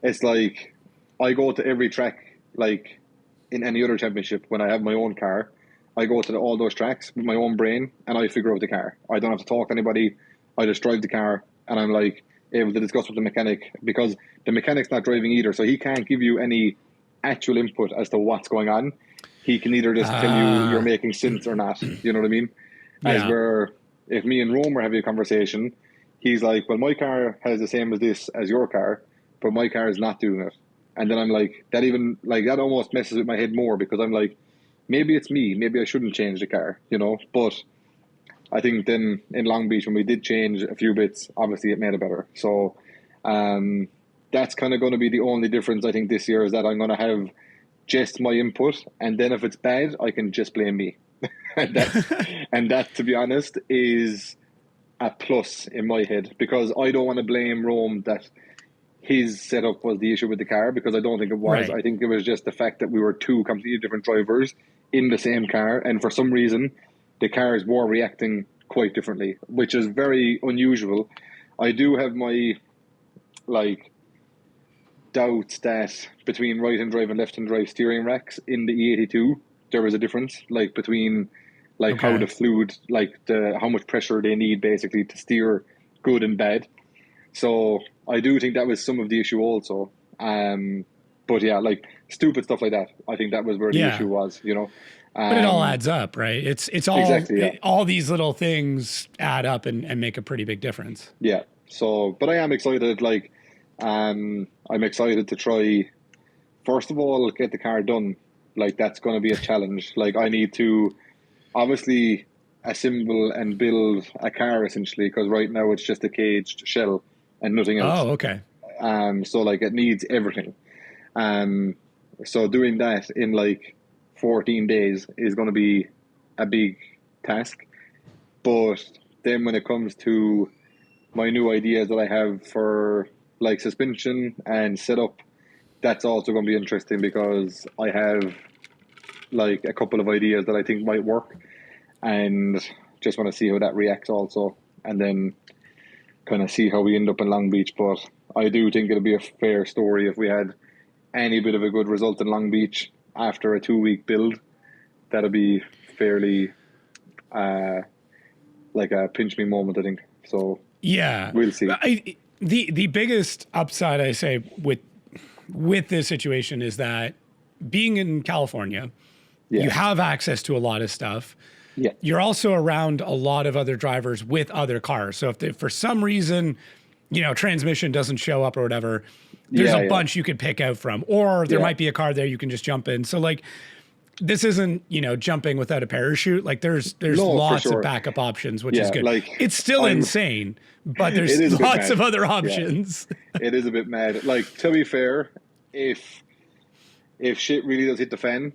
it's like I go to every track, like in any other championship, when I have my own car, I go to all those tracks with my own brain and I figure out the car. I don't have to talk to anybody. I just drive the car and I'm like able to discuss with the mechanic, because the mechanic's not driving either. So he can't give you any actual input as to what's going on. He can either just tell you you're making sense or not. You know what I mean? As where if me and Rome were having a conversation, he's like, well, my car has the same as this as your car, but my car is not doing it. And then I'm like, that almost messes with my head more, because I'm like, maybe it's me. Maybe I shouldn't change the car, you know? But I think then in Long Beach, when we did change a few bits, obviously it made it better. So that's kind of going to be the only difference, I think, this year, is that I'm going to have just my input. And then if it's bad, I can just blame me. and that, to be honest, is a plus in my head, because I don't want to blame Rome that his setup was the issue with the car, because I don't think it was. I think it was just the fact that we were two completely different drivers in the same car, and for some reason the cars were reacting quite differently, which is very unusual. I do have my like doubts that between right-hand drive and left-hand drive steering racks in the E82 there was a difference, like between like how the fluid, like how much pressure they need basically to steer good and bad. So I do think that was some of the issue also. But yeah, like stupid stuff like that, I think that was where the issue was, you know. But it all adds up, right? It's all all these little things add up and make a pretty big difference. Yeah. So, but I am excited. Like, I'm excited to try. First of all, get the car done. Like that's going to be a challenge. Like I need to obviously assemble and build a car essentially, because right now it's just a caged shell and nothing else. Oh, okay. So like it needs everything. So doing that in like 14 days is going to be a big task. But then when it comes to my new ideas that I have for like suspension and setup, that's also going to be interesting, because I have like a couple of ideas that I think might work, and just want to see how that reacts also, and then kind of see how we end up in Long Beach. But I do think it'll be a fair story if we had any bit of a good result in Long Beach after a 2-week build. That'll be fairly like a pinch me moment, I think. So yeah, we'll see. The biggest upside I say with this situation is that being in California, you have access to a lot of stuff. Yeah. You're also around a lot of other drivers with other cars. So if for some reason, you know, transmission doesn't show up or whatever, there's a bunch you could pick out from, or there might be a car there you can just jump in. So like, this isn't, you know, jumping without a parachute. Like there's lots of backup options, which is good. Like, it's still insane, but there's lots of other options. Yeah. It is a bit mad. Like, to be fair, if shit really does hit the fan,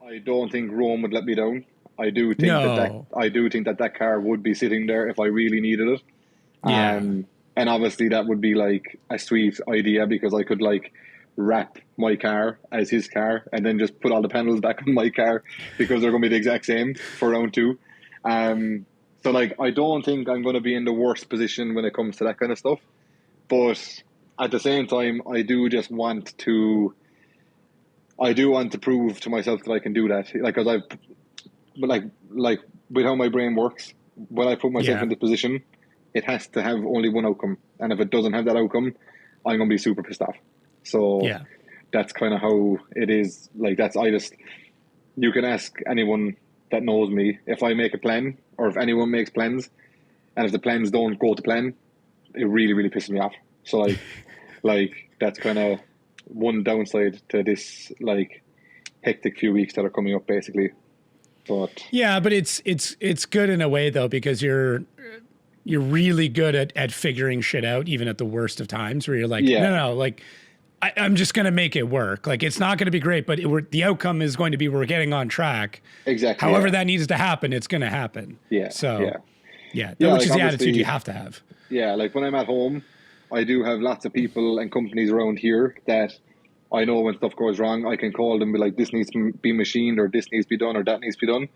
I don't think Rome would let me down. I do think that car would be sitting there if I really needed it. Yeah. And obviously that would be like a sweet idea, because I could like wrap my car as his car and then just put all the panels back on my car, because they're going to be the exact same for round 2. So like, I don't think I'm going to be in the worst position when it comes to that kind of stuff. But at the same time, I do want to prove to myself that I can do that. Like, because like with how my brain works, when I put myself in this position, it has to have only one outcome. And if it doesn't have that outcome, I'm going to be super pissed off. So that's kind of how it is. Like, you can ask anyone that knows me, if I make a plan or if anyone makes plans, and if the plans don't go to plan, it really, really pisses me off. So like that's kind of one downside to this like hectic few weeks that are coming up, basically. But but it's good in a way though, because you're really good at figuring shit out, even at the worst of times, where you're like, no, like I'm just going to make it work. Like, it's not going to be great, but the outcome is going to be we're getting on track. Exactly. However that needs to happen, it's going to happen. Yeah. So, which like, is the attitude you have to have. Yeah, like when I'm at home, I do have lots of people and companies around here that I know when stuff goes wrong, I can call them and be like, this needs to be machined, or this needs to be done, or that needs to be done.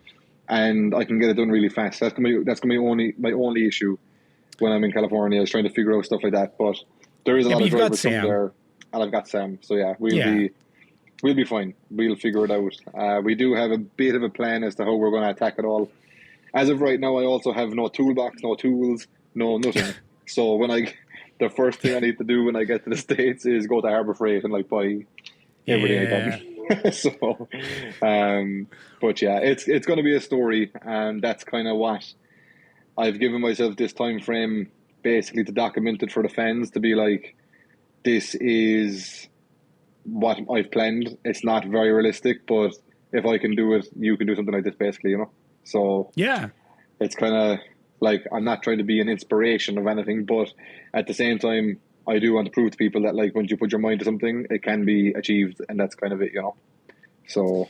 And I can get it done really fast. That's gonna be my only issue when I'm in California, is trying to figure out stuff like that. But there is a lot of drivers from there. And I've got Sam, so we'll be fine. We'll figure it out. We do have a bit of a plan as to how we're going to attack it all. As of right now, I also have no toolbox, no tools, no nothing. So the first thing I need to do when I get to the States is go to Harbor Freight and like buy everything I can. So, but yeah, it's going to be a story, and that's kind of what I've given myself this time frame, basically to document it for the fans, to be like, this is what I've planned. It's not very realistic, but if I can do it, you can do something like this, basically, you know? So it's kind of like, I'm not trying to be an inspiration of anything, but at the same time, I do want to prove to people that, like, once you put your mind to something, it can be achieved, and that's kind of it, you know? So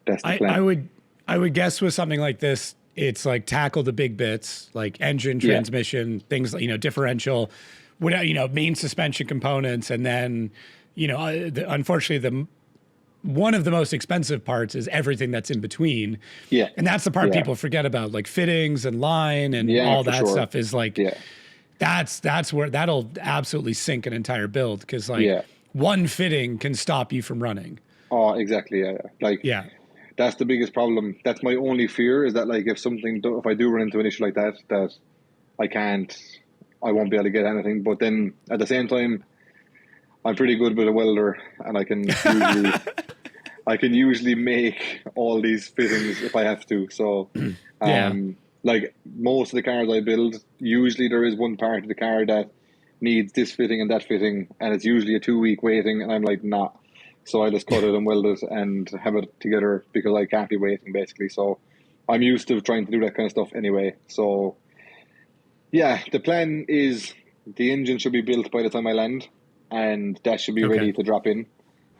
that's the plan. I would guess with something like this, it's like tackle the big bits, like engine, transmission, things like, differential, main suspension components. And then, unfortunately, one of the most expensive parts is everything that's in between. Yeah. And that's the part people forget about, like fittings and line and all that stuff is like, that's where that'll absolutely sink an entire build. Cause like one fitting can stop you from running. Oh, exactly. Yeah. That's the biggest problem. That's my only fear, is that like, if I do run into an issue like that I won't be able to get anything. But then at the same time, I'm pretty good with a welder, and I can usually make all these fittings if I have to. So, like most of the cars I build, usually there is one part of the car that needs this fitting and that fitting, and it's usually a 2-week waiting, and I'm like, nah. So I just cut it and weld it and have it together, because I can't be waiting, basically. So I'm used to trying to do that kind of stuff anyway. So yeah, the plan is the engine should be built by the time I land, and that should be ready to drop in.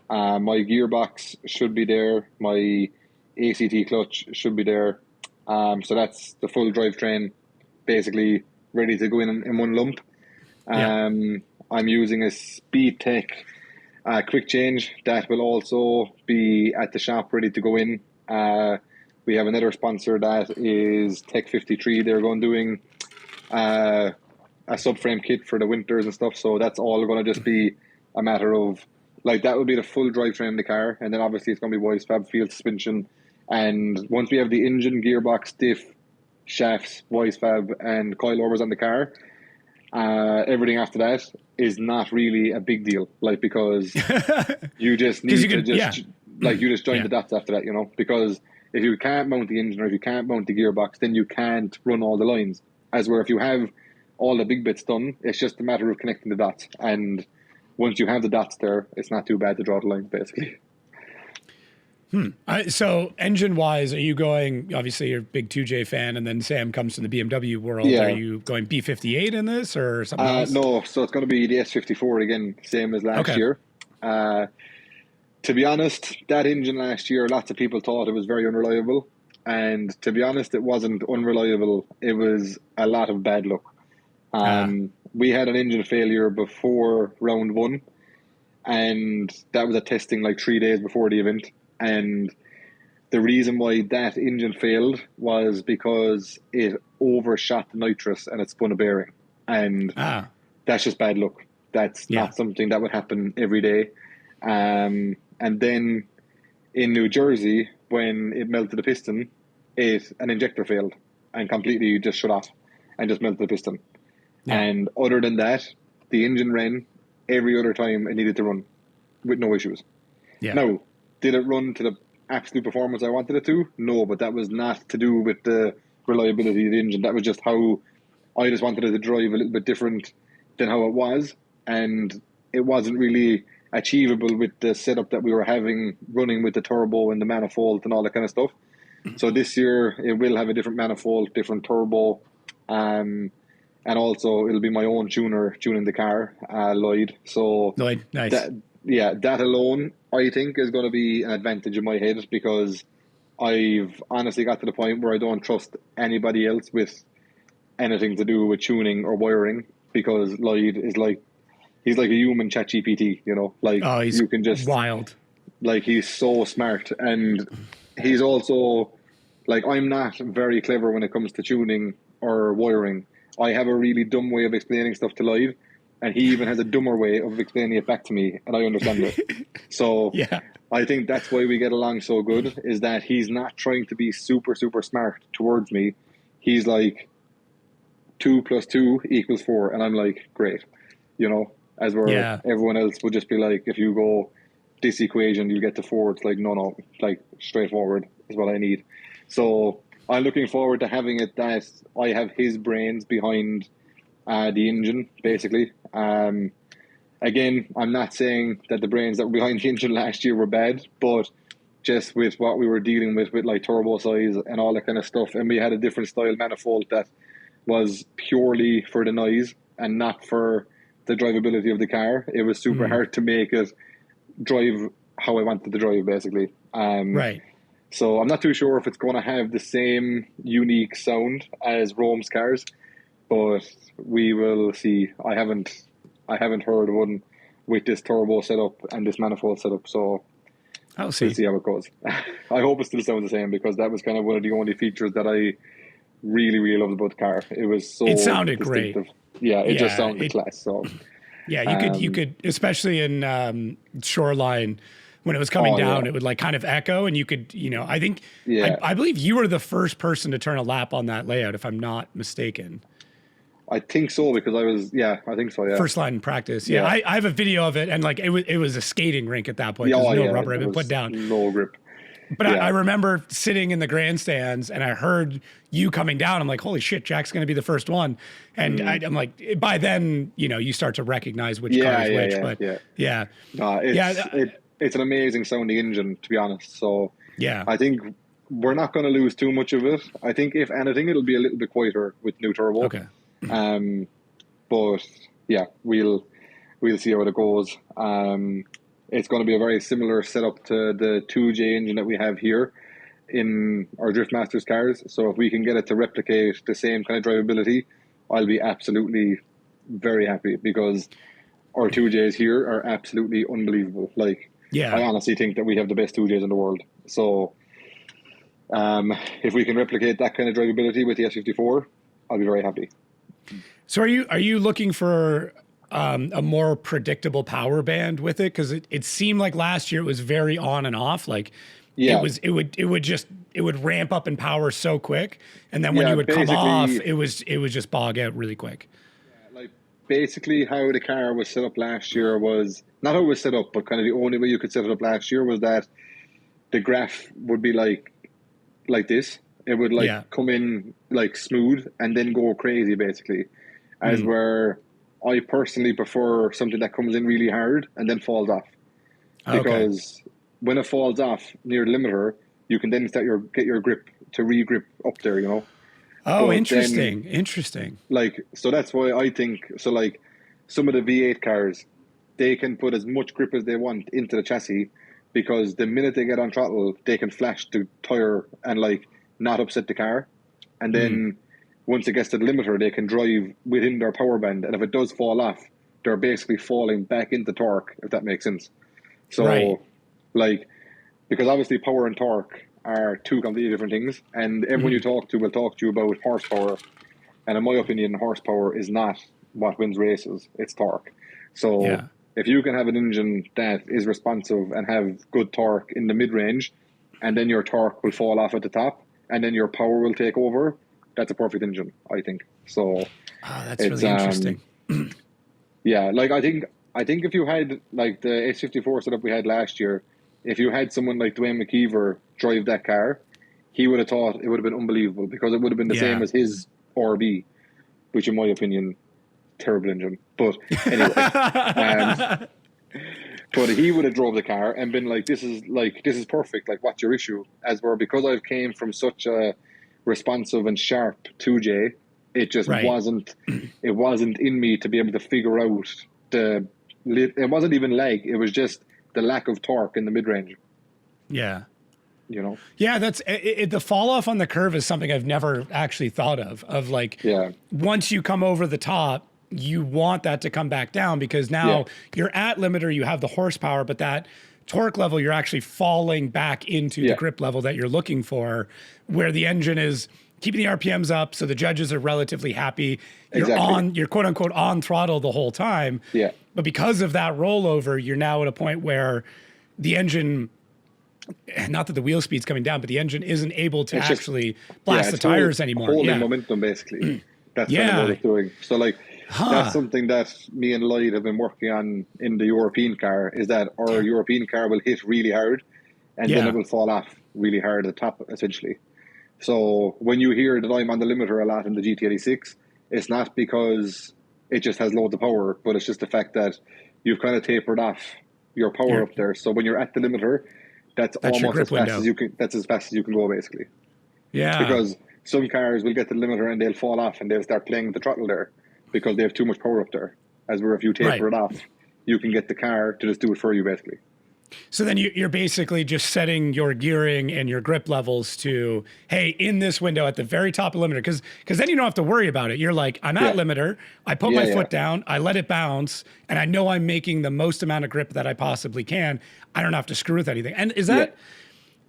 My gearbox should be there. My ACT clutch should be there. So that's the full drivetrain, basically ready to go in one lump. I'm using a Speed Tech quick change that will also be at the shop ready to go in. We have another sponsor that is Tech 53. They're doing a subframe kit for the winters and stuff. So that's all going to just be a matter of, like, that would be the full drivetrain in the car. And then obviously it's going to be wise fab, field suspension. And once we have the engine, gearbox, diff, shafts, wise fab, and coilovers on the car, everything after that is not really a big deal. Like, because you just need you just join the dots after that, you know, because if you can't mount the engine or if you can't mount the gearbox, then you can't run all the lines. As where if you have all the big bits done, it's just a matter of connecting the dots. And once you have the dots there, it's not too bad to draw the lines, basically. So engine-wise, are you going, obviously you're a big 2J fan, and then Sam comes from the BMW world. Are you going B58 in this or something else? No, so it's going to be the S54 again, same as last year. To be honest, that engine last year, lots of people thought it was very unreliable. And to be honest, it wasn't unreliable. It was a lot of bad luck. We had an engine failure before round one, and that was a testing like 3 days before the event. And the reason why that engine failed was because it overshot the nitrous and it spun a bearing. And that's just bad luck. That's not something that would happen every day. And then in New Jersey, when it melted the piston, an injector failed and completely just shut off and just melted the piston. Yeah. And other than that, the engine ran every other time it needed to run with no issues. Yeah. Now, did it run to the absolute performance I wanted it to? No, but that was not to do with the reliability of the engine. That was just how I just wanted it to drive a little bit different than how it was. And it wasn't really achievable with the setup that we were having running with the turbo and the manifold and all that kind of stuff. So this year it will have a different manifold, different turbo, and also it'll be my own tuner tuning the car, Lloyd. So Lloyd, nice. That alone I think is going to be an advantage in my head, because I've honestly got to the point where I don't trust anybody else with anything to do with tuning or wiring, because Lloyd is he's like a human ChatGPT, you know, he's you can just wild. He's so smart, and he's also I'm not very clever when it comes to tuning or wiring. I have a really dumb way of explaining stuff to Lloyd, and he even has a dumber way of explaining it back to me, and I understand it. So I think that's why we get along so good, is that he's not trying to be super, super smart towards me. He's like 2 + 2 = 4, and I'm like, great, you know, as where everyone else would just be like, if you go this equation, you get to 4. It's like, no, straightforward is what I need. So I'm looking forward to having it that I have his brains behind the engine, basically. Again, I'm not saying that the brains that were behind the engine last year were bad, but just with what we were dealing with turbo size and all that kind of stuff, and we had a different style manifold that was purely for the noise and not for the drivability of the car. It was super hard to make it drive how I wanted to drive, basically. Right. So I'm not too sure if it's going to have the same unique sound as Rome's cars, but we will see. I haven't heard one with this turbo setup and this manifold setup, so we'll see how it goes. I hope it still sounds the same, because that was kind of one of the only features that I really, really loved about the car. It was so it sounded distinctive. Great. Yeah, it just sounded class. So yeah, you could especially in Shoreline, when it was coming down, it would kind of echo, and you could, I think, I believe you were the first person to turn a lap on that layout, if I'm not mistaken. I think so, because I think so, yeah. First line in practice. Yeah. I have a video of it, and it was a skating rink at that point. There's no rubber had been put down. No grip. But I remember sitting in the grandstands, and I heard you coming down. I'm like, holy shit, Jack's going to be the first one. And I'm like, by then, you start to recognize which car is which. But it's an amazing sounding engine, to be honest. So I think we're not going to lose too much of it. I think if anything, it'll be a little bit quieter with new turbo. Okay. But yeah, we'll see how it goes. It's going to be a very similar setup to the 2J engine that we have here in our Drift Masters cars. So if we can get it to replicate the same kind of drivability, I'll be absolutely very happy, because our 2Js here are absolutely unbelievable. I honestly think that we have the best 2Js in the world. So if we can replicate that kind of drivability with the S54, I'll be very happy. So are you looking for a more predictable power band with it? Because it seemed like last year it was very on and off. It would ramp up in power so quick, and then when you would come off, it was just bog out really quick. Basically how the car was set up last year was not how it was set up, but kind of the only way you could set it up last year was that the graph would be like this. It would come in smooth and then go crazy, basically. As where I personally prefer something that comes in really hard and then falls off. Because when it falls off near the limiter, you can then get your grip to re-grip up there, Oh, but interesting. So that's why I think, some of the V8 cars, they can put as much grip as they want into the chassis, because the minute they get on throttle, they can flash the tire and not upset the car. And then once it gets to the limiter, they can drive within their power band. And if it does fall off, they're basically falling back into torque, if that makes sense. So, because obviously power and torque are two completely different things. And everyone you talk to will talk to you about horsepower. And in my opinion, horsepower is not what wins races, it's torque. So if you can have an engine that is responsive and have good torque in the mid-range, and then your torque will fall off at the top, and then your power will take over, that's a perfect engine, I think. So that's really interesting. Yeah, like I think if you had like the S54 setup we had last year, if you had someone like Dwayne McKeever drive that car, he would have thought it would have been unbelievable, because it would have been the same as his RB, which in my opinion, terrible engine. But anyway, but he would have drove the car and been like, this is perfect. Like, what's your issue? As where, because I came from such a responsive and sharp 2J, it just wasn't in me to be able to figure out it wasn't even leg. It was just the lack of torque in the mid-range. Yeah. You know? Yeah, that's the fall off on the curve is something I've never actually thought of like, once you come over the top, you want that to come back down, because now you're at limiter, you have the horsepower, but that torque level, you're actually falling back into the grip level that you're looking for, where the engine is keeping the RPMs up, so the judges are relatively happy. You're quote unquote on throttle the whole time. Yeah. But because of that rollover, you're now at a point where the engine, not that the wheel speed's coming down, but the engine isn't able to actually blast the tires anymore. Holding momentum, basically. That's kind of what it's doing. So like, that's something that me and Lloyd have been working on in the European car, is that our European car will hit really hard, and then it will fall off really hard at the top, essentially. So when you hear that I'm on the limiter a lot in the GT86, it's not because it just has loads of power, but it's just the fact that you've kind of tapered off your power up there. So when you're at the limiter, that's almost as fast as you can. That's as fast as you can go, basically. Yeah. Because some cars will get to the limiter and they'll fall off and they'll start playing with the throttle there, because they have too much power up there. As where if you taper it off, you can get the car to just do it for you, basically. So then you're basically just setting your gearing and your grip levels to, hey, in this window at the very top of limiter, because then you don't have to worry about it. You're like, I'm at limiter, I put my foot down, I let it bounce, and I know I'm making the most amount of grip that I possibly can. I don't have to screw with anything. And is that...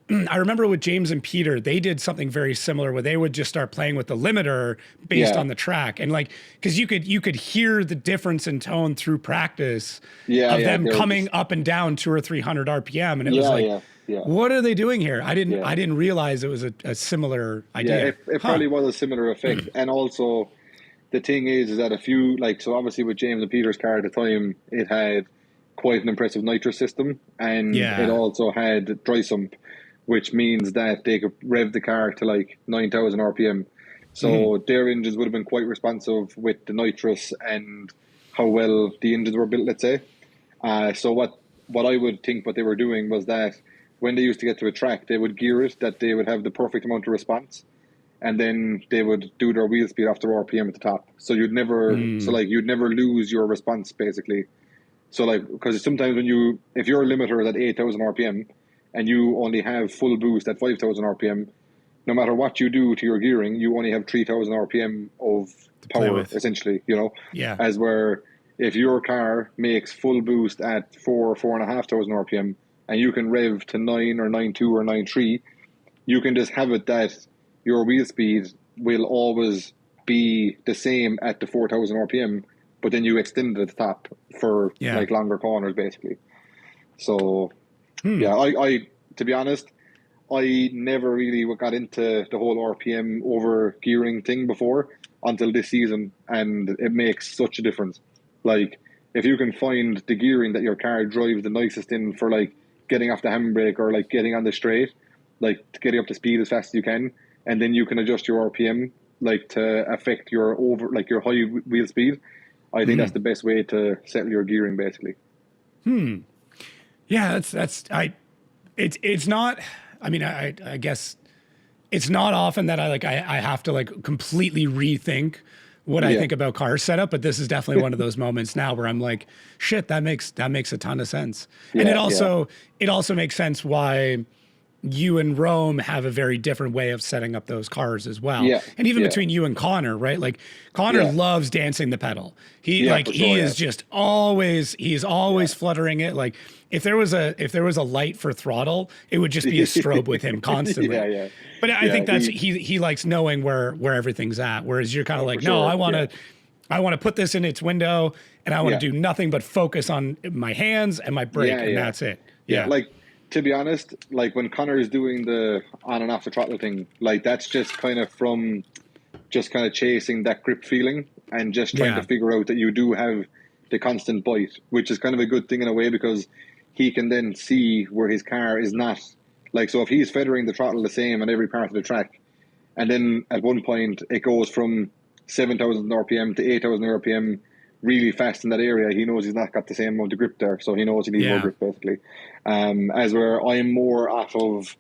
I remember with James and Peter, they did something very similar where they would just start playing with the limiter based on the track. And like, because you could hear the difference in tone through practice of them coming up and down 200 or 300 RPM. And it was like, what are they doing here? I didn't realize it was a similar idea. Yeah, it probably was a similar effect. And also the thing is that if you like, so obviously with James and Peter's car at the time, it had quite an impressive nitrous system, and it also had dry sump, which means that they could rev the car to like 9,000 RPM. So their engines would have been quite responsive with the nitrous and how well the engines were built, let's say. So what I would think what they were doing was that when they used to get to a track, they would gear it that they would have the perfect amount of response, and then they would do their wheel speed after RPM at the top. So you'd never, you'd never lose your response, basically. So like, because sometimes if your limiter is at 8,000 RPM, and you only have full boost at 5,000 RPM, no matter what you do to your gearing, you only have 3,000 RPM of power, essentially, you know? Yeah. As where if your car makes full boost at 4,500 RPM, and you can rev to 9 or 9.2 or 9.3, you can just have it that your wheel speed will always be the same at the 4,000 RPM, but then you extend it at the top for like longer corners, basically. So... Yeah, I to be honest, I never really got into the whole RPM over gearing thing before until this season, and it makes such a difference. Like, if you can find the gearing that your car drives the nicest in for like getting off the handbrake or like getting on the straight, like getting up to speed as fast as you can, and then you can adjust your RPM like to affect your your high wheel speed, I think that's the best way to settle your gearing, basically. Yeah, it's not, I mean, I guess it's not often that I have to like completely rethink what I think about car setup, but this is definitely one of those moments now where I'm like, shit, that makes a ton of sense. And it also makes sense why you and Rome have a very different way of setting up those cars as well. Yeah. And even Yeah. between you and Connor, right? Like Connor Yeah. loves dancing the pedal. He Yeah, like for he sure, is yeah. just always fluttering it. Like if there was a light for throttle, it would just be a strobe with him constantly. Yeah, yeah. But I Yeah, think that's he likes knowing where everything's at. Whereas you're kind of like, no, sure, I want to put this in its window and I want Yeah. to do nothing but focus on my hands and my brake Yeah, and yeah. that's it. Yeah, like to be honest, like when Connor is doing the on and off the throttle thing, like that's just kind of from just kind of chasing that grip feeling and just trying Yeah. to figure out that you do have the constant bite, which is kind of a good thing in a way because he can then see where his car is not. Like, so if he's feathering the throttle the same on every part of the track, and then at one point it goes from 7,000 RPM to 8,000 RPM really fast in that area, he knows he's not got the same amount of grip there, so he knows he needs more grip basically. As where I'm more off of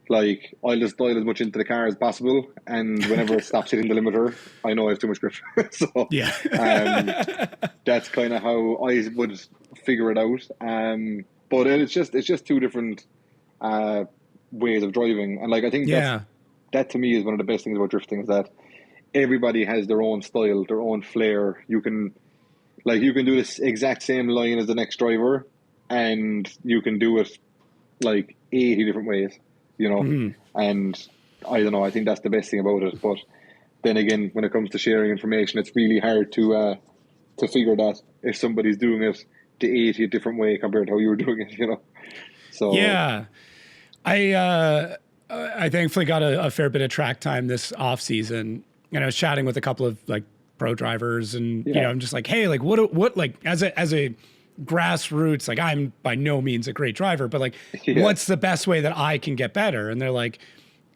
like I'll just dial as much into the car as possible, and whenever it stops hitting the limiter, I know I have too much grip. So that's kind of how I would figure it out. But it's just two different ways of driving, and like I think that to me is one of the best things about drifting is that everybody has their own style, their own flair. You can do this exact same line as the next driver, and you can do it like 80 different ways, you know. And I don't know. I think that's the best thing about it. But then again, when it comes to sharing information, it's really hard to figure that if somebody's doing it the 80th different way compared to how you were doing it, you know. So yeah, I thankfully got a fair bit of track time this off season. And I was chatting with a couple of like pro drivers and, you know, I'm just like, hey, like what, like as a grassroots, like I'm by no means a great driver, but like, what's the best way that I can get better? And they're like,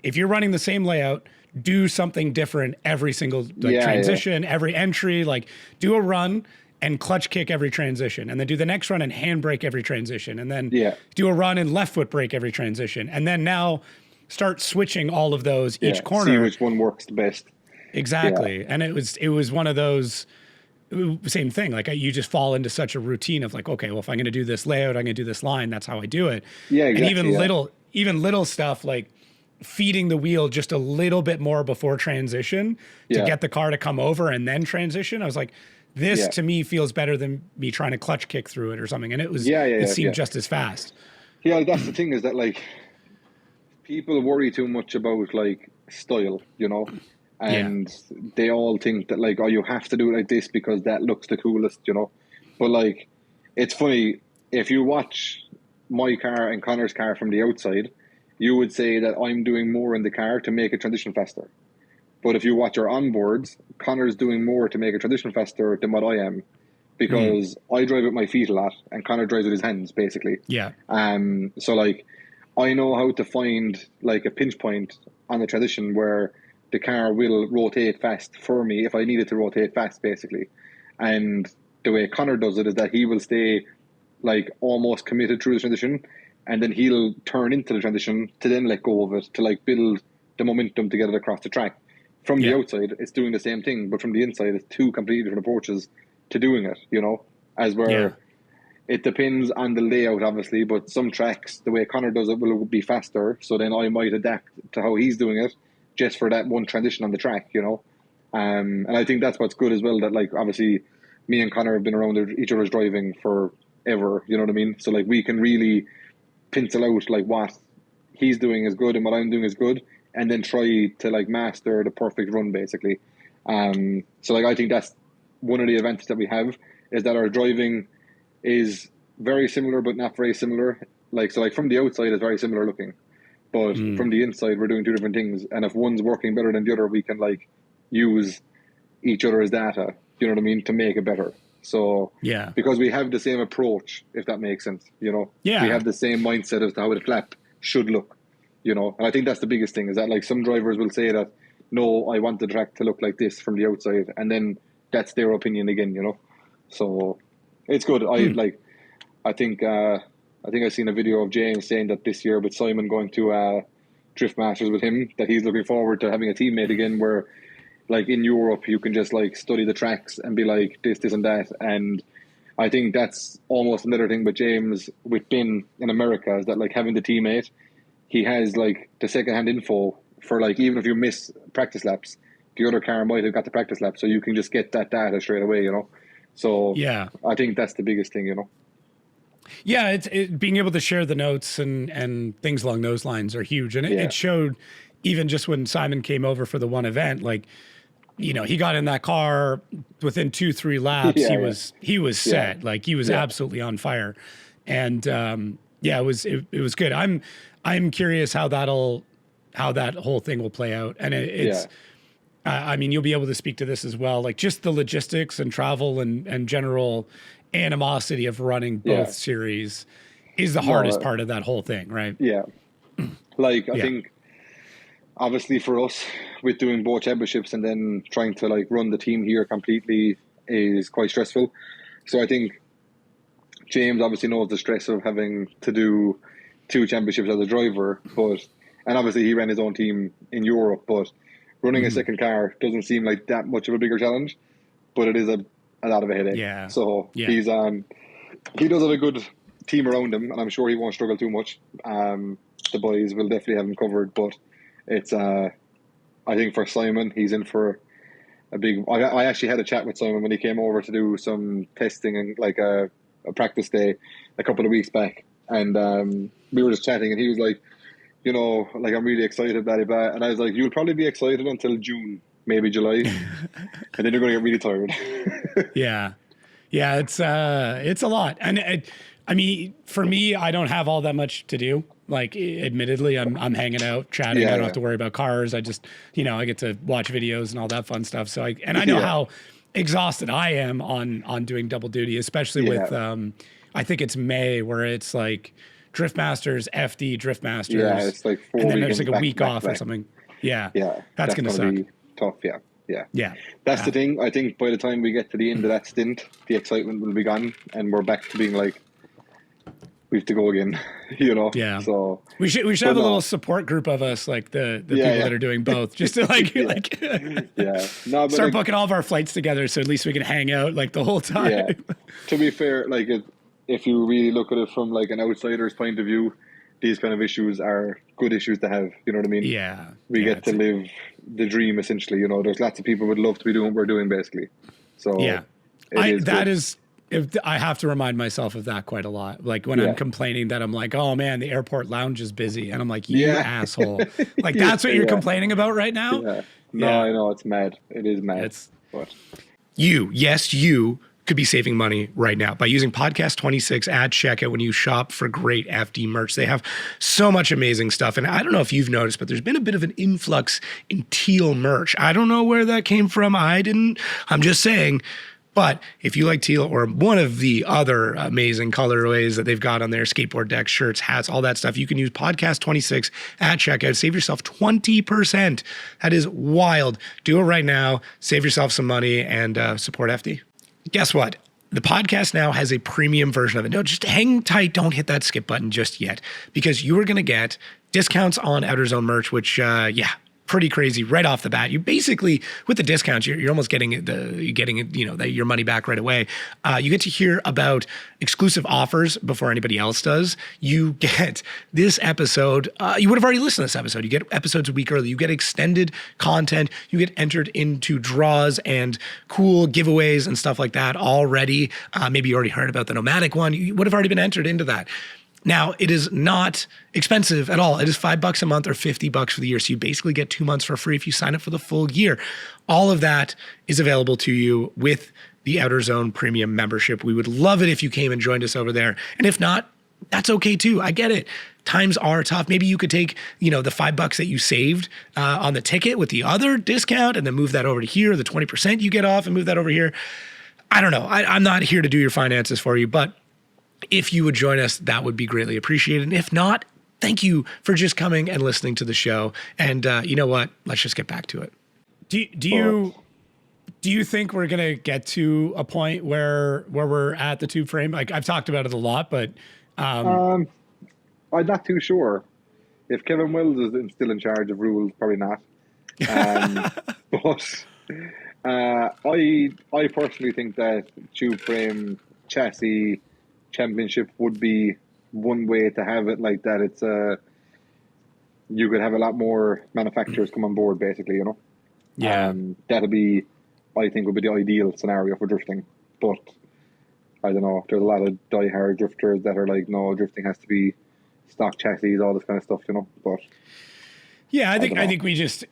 if you're running the same layout, do something different every single transition, every entry, like do a run and clutch kick every transition, and then do the next run and handbrake every transition, and then do a run and left foot brake every transition. And then now start switching all of those each corner. See which one works the best. Exactly. And it was one of those same thing. Like you just fall into such a routine of like, okay, well, if I'm going to do this layout, I'm going to do this line. That's how I do it. Yeah. Exactly, and even little stuff like feeding the wheel just a little bit more before transition to get the car to come over and then transition. I was like, this to me feels better than me trying to clutch kick through it or something. And it seemed just as fast. Yeah. That's the thing is that like people worry too much about like style, you know? And they all think that like, oh, you have to do it like this because that looks the coolest, you know. But like, it's funny, if you watch my car and Connor's car from the outside, you would say that I'm doing more in the car to make it transition faster. But if you watch our onboards, Connor's doing more to make it transition faster than what I am, because I drive with my feet a lot and Connor drives with his hands basically. Yeah. So like, I know how to find like a pinch point on the transition where the car will rotate fast for me if I need it to rotate fast, basically. And the way Connor does it is that he will stay like almost committed through the transition, and then he'll turn into the transition to then let go of it to like build the momentum to get it across the track. From the outside, it's doing the same thing, but from the inside, it's two completely different approaches to doing it, you know, as where it depends on the layout, obviously, but some tracks, the way Connor does it will be faster, so then I might adapt to how he's doing it, just for that one transition on the track, you know. And I think that's what's good as well, that like obviously me and Connor have been around each other's driving forever, you know what I mean? So like we can really pencil out like what he's doing is good and what I'm doing is good, and then try to like master the perfect run basically. So like I think that's one of the advantages that we have, is that our driving is very similar but not very similar. Like so like from the outside it's very similar looking. But from the inside, we're doing two different things. And if one's working better than the other, we can like use each other's data, you know what I mean, to make it better. So because we have the same approach, if that makes sense, you know, we have the same mindset as to how the flap should look, you know. And I think that's the biggest thing, is that like some drivers will say that, no, I want the track to look like this from the outside, and then that's their opinion again, you know. So it's good. I think I've seen a video of James saying that this year with Simon going to Drift Masters with him, that he's looking forward to having a teammate again where like in Europe you can just like study the tracks and be like this and that. And I think that's almost another thing with James with Ben in America, is that like having the teammate he has like the second-hand info for like, even if you miss practice laps, the other car might have got the practice lap, so you can just get that data straight away, you know. So Yeah. I think that's the biggest thing, you know. Yeah, being able to share the notes and things along those lines are huge. And it showed even just when Simon came over for the one event, like, you know, he got in that car within 2-3 laps. He was set. Like he was absolutely on fire. And it was good. I'm curious how that whole thing will play out. And it's I mean, you'll be able to speak to this as well, like just the logistics and travel and general animosity of running both series is the hardest part of that whole thing, right? Yeah. Like, I think, obviously for us, with doing both championships and then trying to like run the team here completely is quite stressful. So I think James obviously knows the stress of having to do 2 championships as a driver, and obviously he ran his own team in Europe, but running a second car doesn't seem like that much of a bigger challenge, but it is a lot of a headache. Yeah. So he does have a good team around him, and I'm sure he won't struggle too much. The boys will definitely have him covered, but it's I think for Simon, he's in for a big. I actually had a chat with Simon when he came over to do some testing and like a practice day a couple of weeks back, and we were just chatting, and he was like, you know, like, I'm really excited, blah, blah, blah. And I was like, you'll probably be excited until June, maybe July, and then you're going to get really tired. Yeah, it's a lot, and I mean, for me, I don't have all that much to do. Like, admittedly, I'm hanging out, chatting. I don't have to worry about cars. I just, you know, I get to watch videos and all that fun stuff. So I know how exhausted I am on doing double duty, especially with I think it's May, where it's like Drift Masters, FD Drift Masters. Yeah, it's like 4 and then there's weekends like a week off back. or something. Yeah, Yeah, that's gonna suck. be tough. Yeah. That's the thing. I think by the time we get to the end of that stint, the excitement will be gone, and we're back to being like, we have to go again, you know. Yeah. So we should have a little support group of us, like the people that are doing both, just to like start booking all of our flights together, so at least we can hang out like the whole time. Yeah. To be fair, like if you really look at it from like an outsider's point of view, these kind of issues are good issues to have. You know what I mean? Yeah. We get to live the dream, essentially. You know, there's lots of people would love to be doing what we're doing, basically. So I have to remind myself of that quite a lot. Like when I'm complaining that I'm like, oh man, the airport lounge is busy, and I'm like, you asshole. Like that's what you're complaining about right now? Yeah. No, I know, it's mad. It is mad. You could be saving money right now by using Podcast 26 at checkout when you shop for great FD merch. They have so much amazing stuff. And I don't know if you've noticed, but there's been a bit of an influx in teal merch. I don't know where that came from. I'm just saying. But if you like teal or one of the other amazing colorways that they've got on their skateboard decks, shirts, hats, all that stuff, you can use Podcast 26 at checkout. Save yourself 20%. That is wild. Do it right now. Save yourself some money and support FD. Guess what? The podcast now has a premium version of it. No, just hang tight. Don't hit that skip button just yet, because you are going to get discounts on Outerzone merch, which, pretty crazy right off the bat. You basically, with the discounts, you're almost getting your money back right away. You get to hear about exclusive offers before anybody else does. You get this episode. You would have already listened to this episode. You get episodes a week early. You get extended content. You get entered into draws and cool giveaways and stuff like that already. Maybe you already heard about the Nomatic one. You would have already been entered into that. Now, it is not expensive at all. It is $5 a month or $50 for the year. So you basically get 2 months for free if you sign up for the full year. All of that is available to you with the Outerzone Premium membership. We would love it if you came and joined us over there. And if not, that's okay too. I get it. Times are tough. Maybe you could take, the $5 that you saved on the ticket with the other discount and then move that over to here, the 20% you get off, and move that over here. I don't know. I'm not here to do your finances for you, but if you would join us, that would be greatly appreciated. And if not, thank you for just coming and listening to the show. And you know what? Let's just get back to it. Do you think we're gonna get to a point where we're at the tube frame? Like, I've talked about it a lot, but I'm not too sure. If Kevin Wells is still in charge of rules, probably not. But I personally think that tube frame chassis championship would be one way to have it like that. you could have a lot more manufacturers come on board, basically, you know. Yeah. That'll be, I think, would be the ideal scenario for drifting. But I don't know. There's a lot of die-hard drifters that are like, no, drifting has to be stock chassis, all this kind of stuff, you know. But yeah, I think we just,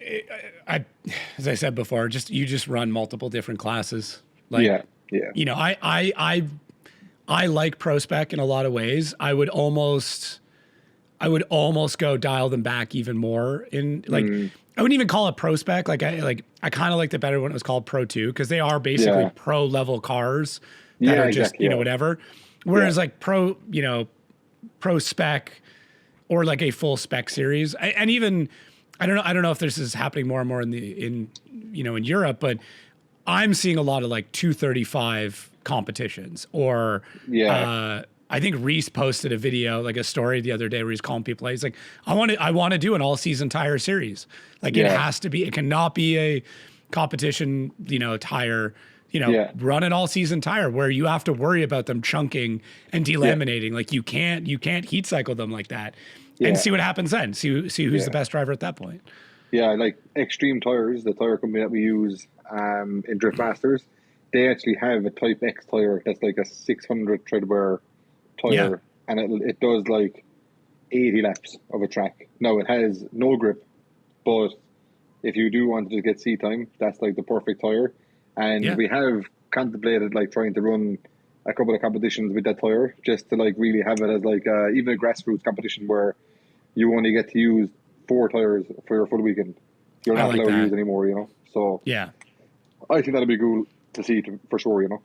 as I said before, you just run multiple different classes. Like, yeah. You know, I like Pro Spec in a lot of ways. I would almost go dial them back even more in like. I wouldn't even call it Pro Spec. I kind of liked it better when it was called Pro 2 because they are basically pro level cars that are just, you know, whatever. Whereas like Pro Spec or like a full spec series. And even, I don't know if this is happening more and more in Europe, but I'm seeing a lot of like 235 competitions or, I think Reese posted a video, like a story the other day where he's calling people. He's like, I want to do an all season tire series. Like it has to be, it cannot be a competition, you know, tire, you know, run an all season tire where you have to worry about them chunking and delaminating. Like you can't heat cycle them like that and see what happens then. See who's the best driver at that point. Yeah. Like Extreme Tires, the tire company that we use in Drift Masters, they actually have a Type X tire that's like a 600 treadwear tire, and it does like 80 laps of a track. Now it has no grip, but if you do want to just get seat time, that's like the perfect tire. And we have contemplated like trying to run a couple of competitions with that tire just to like really have it as like even a grassroots competition where you only get to use 4 tires for your full weekend. You're not allowed to use anymore, you know. So yeah, I think that'd be cool to see for sure, you know.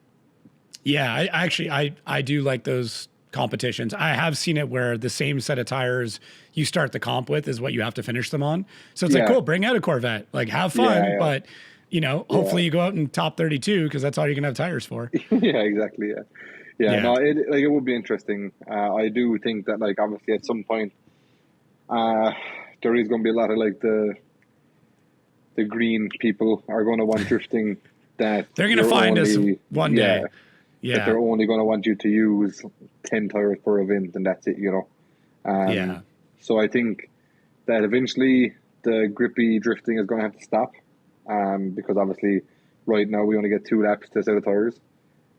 Yeah, I do like those competitions. I have seen it where the same set of tires you start the comp with is what you have to finish them on. So it's like, cool, bring out a Corvette, like have fun, but you know, hopefully you go out in top 32 because that's all you're gonna have tires for. Yeah, exactly. No, it would be interesting. I do think that like obviously at some point there is going to be a lot of like the green people are going to want drifting that they're going to find us one day. That they're only going to want you to use 10 tires per event and that's it, you know. So I think that eventually the grippy drifting is going to have to stop because obviously right now we only get 2 laps to a set of tires.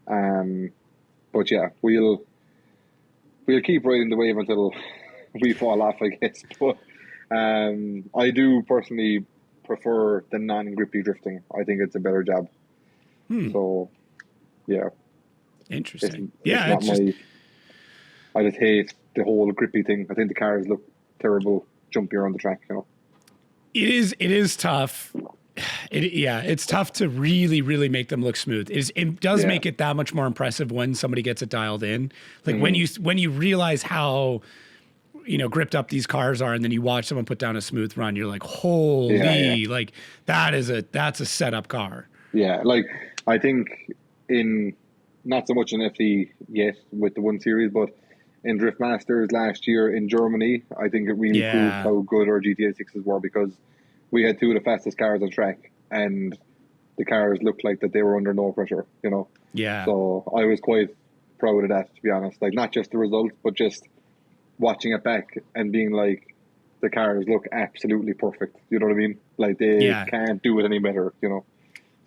But yeah, we'll keep riding the wave until we fall off, I guess. But I do personally prefer the non-grippy drifting. I think it's a better job. So yeah. Interesting. I just hate the whole grippy thing. I think the cars look terrible jumpier on the track, you know. It is tough. It's tough to really, really make them look smooth. It does make it that much more impressive when somebody gets it dialed in. Like when you realize how, you know, gripped up these cars are, and then you watch someone put down a smooth run, you're like, holy, like that's a setup car. Yeah, like I think in not so much in FE yet with the 1 Series, but in Drift Masters last year in Germany, I think it really proved how good our GTA 6s were because we had 2 of the fastest cars on track and the cars looked like that they were under no pressure, you know? Yeah. So I was quite proud of that, to be honest. Like, not just the results, but just watching it back and being like, the cars look absolutely perfect. You know what I mean? Like, they can't do it any better, you know?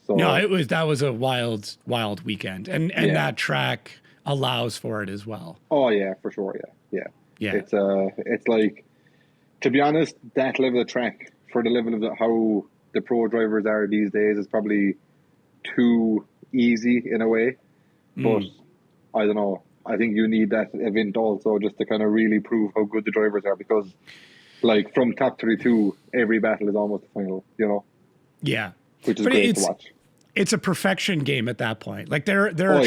So, no, that was a wild weekend. And that track allows for it as well. Oh, yeah, for sure, yeah. It's like, to be honest, that level of track, for the level of how the pro drivers are these days, is probably too easy in a way. But I don't know. I think you need that event also just to kind of really prove how good the drivers are because, like, from top 32, every battle is almost a final, you know? Yeah. Which is great to watch. It's a perfection game at that point. Like there are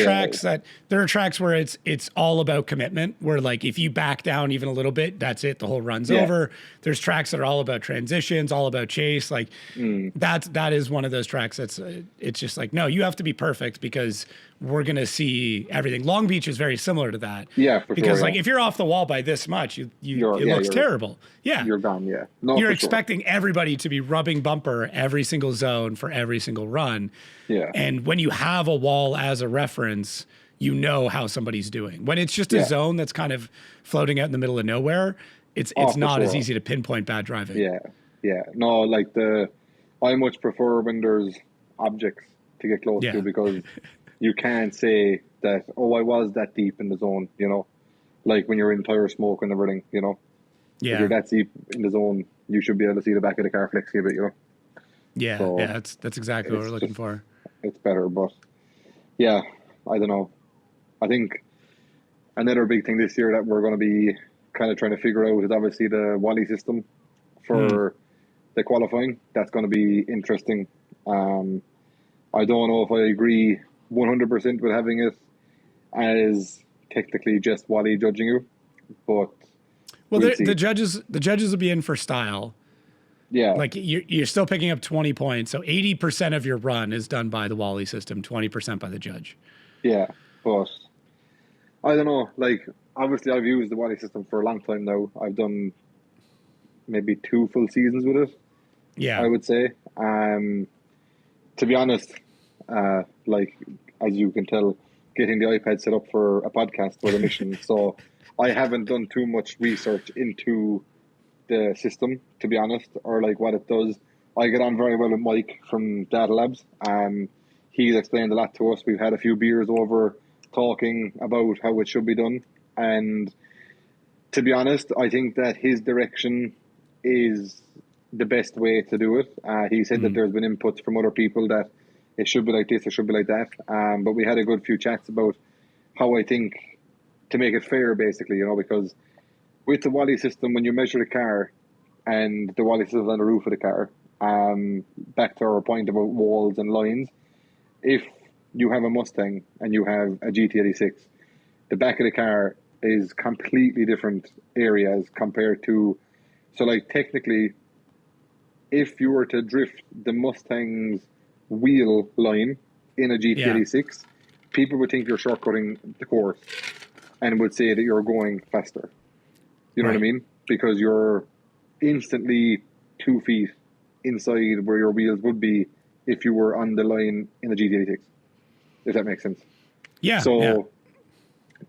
tracks where it's all about commitment, where like if you back down even a little bit, that's it. The whole run's over. There's tracks that are all about transitions, all about chase. Like that is one of those tracks that's it's just like, no, you have to be perfect because we're gonna see everything. Long Beach is very similar to that. Yeah, for because sure, like if you're off the wall by this much, it looks terrible. Yeah, you're gone. Yeah, no, you're expecting everybody to be rubbing bumper every single zone for every single run. Yeah. And when you have a wall as a reference, you know how somebody's doing. When it's just a zone that's kind of floating out in the middle of nowhere, it's Oh, for not as sure. easy to pinpoint bad driving. Yeah. No, like I much prefer when there's objects to get close to, because you can't say that, oh, I was that deep in the zone, you know, like when you're in tire smoke and everything, you know. Yeah. If you're that deep in the zone, you should be able to see the back of the car flexing a bit, you know. Yeah, So that's exactly what we're looking for. It's better, but yeah, I don't know. I think another big thing this year that we're going to be kind of trying to figure out is obviously the Wally system for the qualifying. That's going to be interesting. I don't know if I agree 100% with having it as technically just Wally judging you, but well, the judges will be in for style. Yeah, like you're still picking up 20 points, so 80% of your run is done by the Wally system, 20% by the judge. Yeah, but I don't know. Like, obviously, I've used the Wally system for a long time now. I've done maybe 2 full seasons with it. Yeah, I would say. To be honest, like, as you can tell, getting the iPad set up for a podcast was a mission. So I haven't done too much research into the system, to be honest, or like what it does. I get on very well with Mike from Data Labs. He's explained a lot to us. We've had a few beers over talking about how it should be done. And to be honest, I think that his direction is the best way to do it. He said that there's been inputs from other people that it should be like this, it should be like that. But we had a good few chats about how I think to make it fair, basically, you know, because with the Wally system, when you measure the car and the Wally system is on the roof of the car, back to our point about walls and lines, if you have a Mustang and you have a GT86, the back of the car is completely different areas compared to, so like technically, if you were to drift the Mustang's wheel line in a GT86, people would think you're shortcutting the course and would say that you're going faster. You know what I mean? Because you're instantly 2 feet inside where your wheels would be if you were on the line in a GT86. If that makes sense. Yeah. So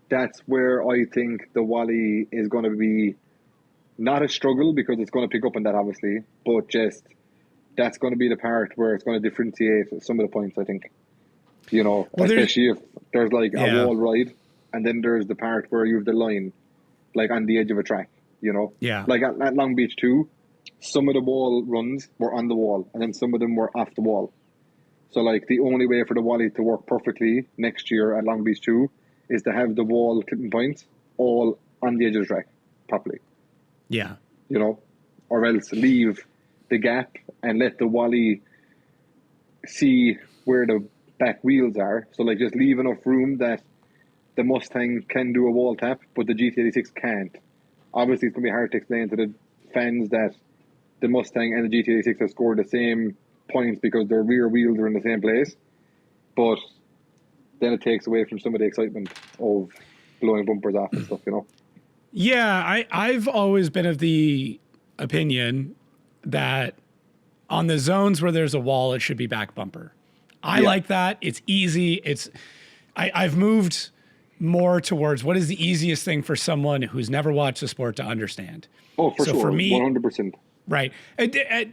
that's where I think the Wally is going to be not a struggle, because it's going to pick up on that, obviously, but just that's going to be the part where it's going to differentiate some of the points, I think. You know, especially if there's like a wall ride, and then there's the part where you have the line, like on the edge of a track, you know? Yeah. Like at Long Beach 2, some of the wall runs were on the wall, and then some of them were off the wall. So, like, the only way for the Wally to work perfectly next year at Long Beach 2 is to have the wall clipping points all on the edge of the track properly. Yeah. You know? Or else leave the gap and let the Wally see where the back wheels are. So, like, just leave enough room that the Mustang can do a wall tap, but the GT86 can't. Obviously, it's going to be hard to explain to the fans that the Mustang and the GT86 have scored the same points because their rear wheels are in the same place. But then it takes away from some of the excitement of blowing bumpers off and stuff, you know? Yeah, I've always been of the opinion that on the zones where there's a wall, it should be back bumper. I like that. It's easy. I've moved more towards what is the easiest thing for someone who's never watched the sport to understand. Oh, for sure. For me, 100%. Right.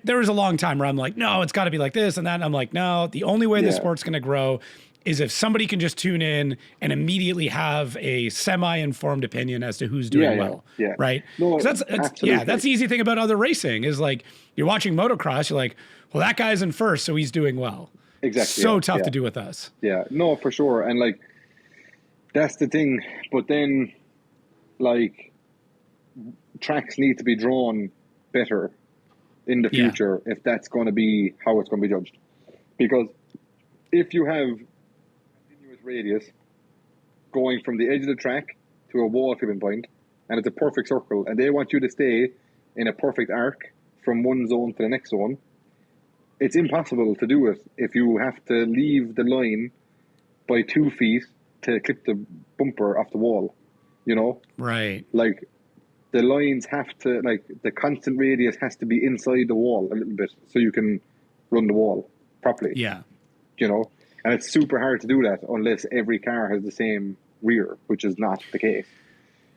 There was a long time where I'm like, no, it's got to be like this and that. And I'm like, no, the only way the sport's going to grow is if somebody can just tune in and immediately have a semi-informed opinion as to who's doing well. Yeah. Right. No, that's the easy thing about other racing is like you're watching motocross. You're like, well, that guy's in first, so he's doing well. Exactly. So tough to do with us. Yeah. No, for sure. And like, that's the thing. But then, like, tracks need to be drawn better in the future if that's going to be how it's going to be judged. Because if you have a continuous radius going from the edge of the track to a wall clipping point, and it's a perfect circle, and they want you to stay in a perfect arc from one zone to the next zone, it's impossible to do it if you have to leave the line by 2 feet to clip the bumper off the wall, you know? Right. Like, the lines have to, like, the constant radius has to be inside the wall a little bit so you can run the wall properly. Yeah. You know? And it's super hard to do that unless every car has the same rear, which is not the case.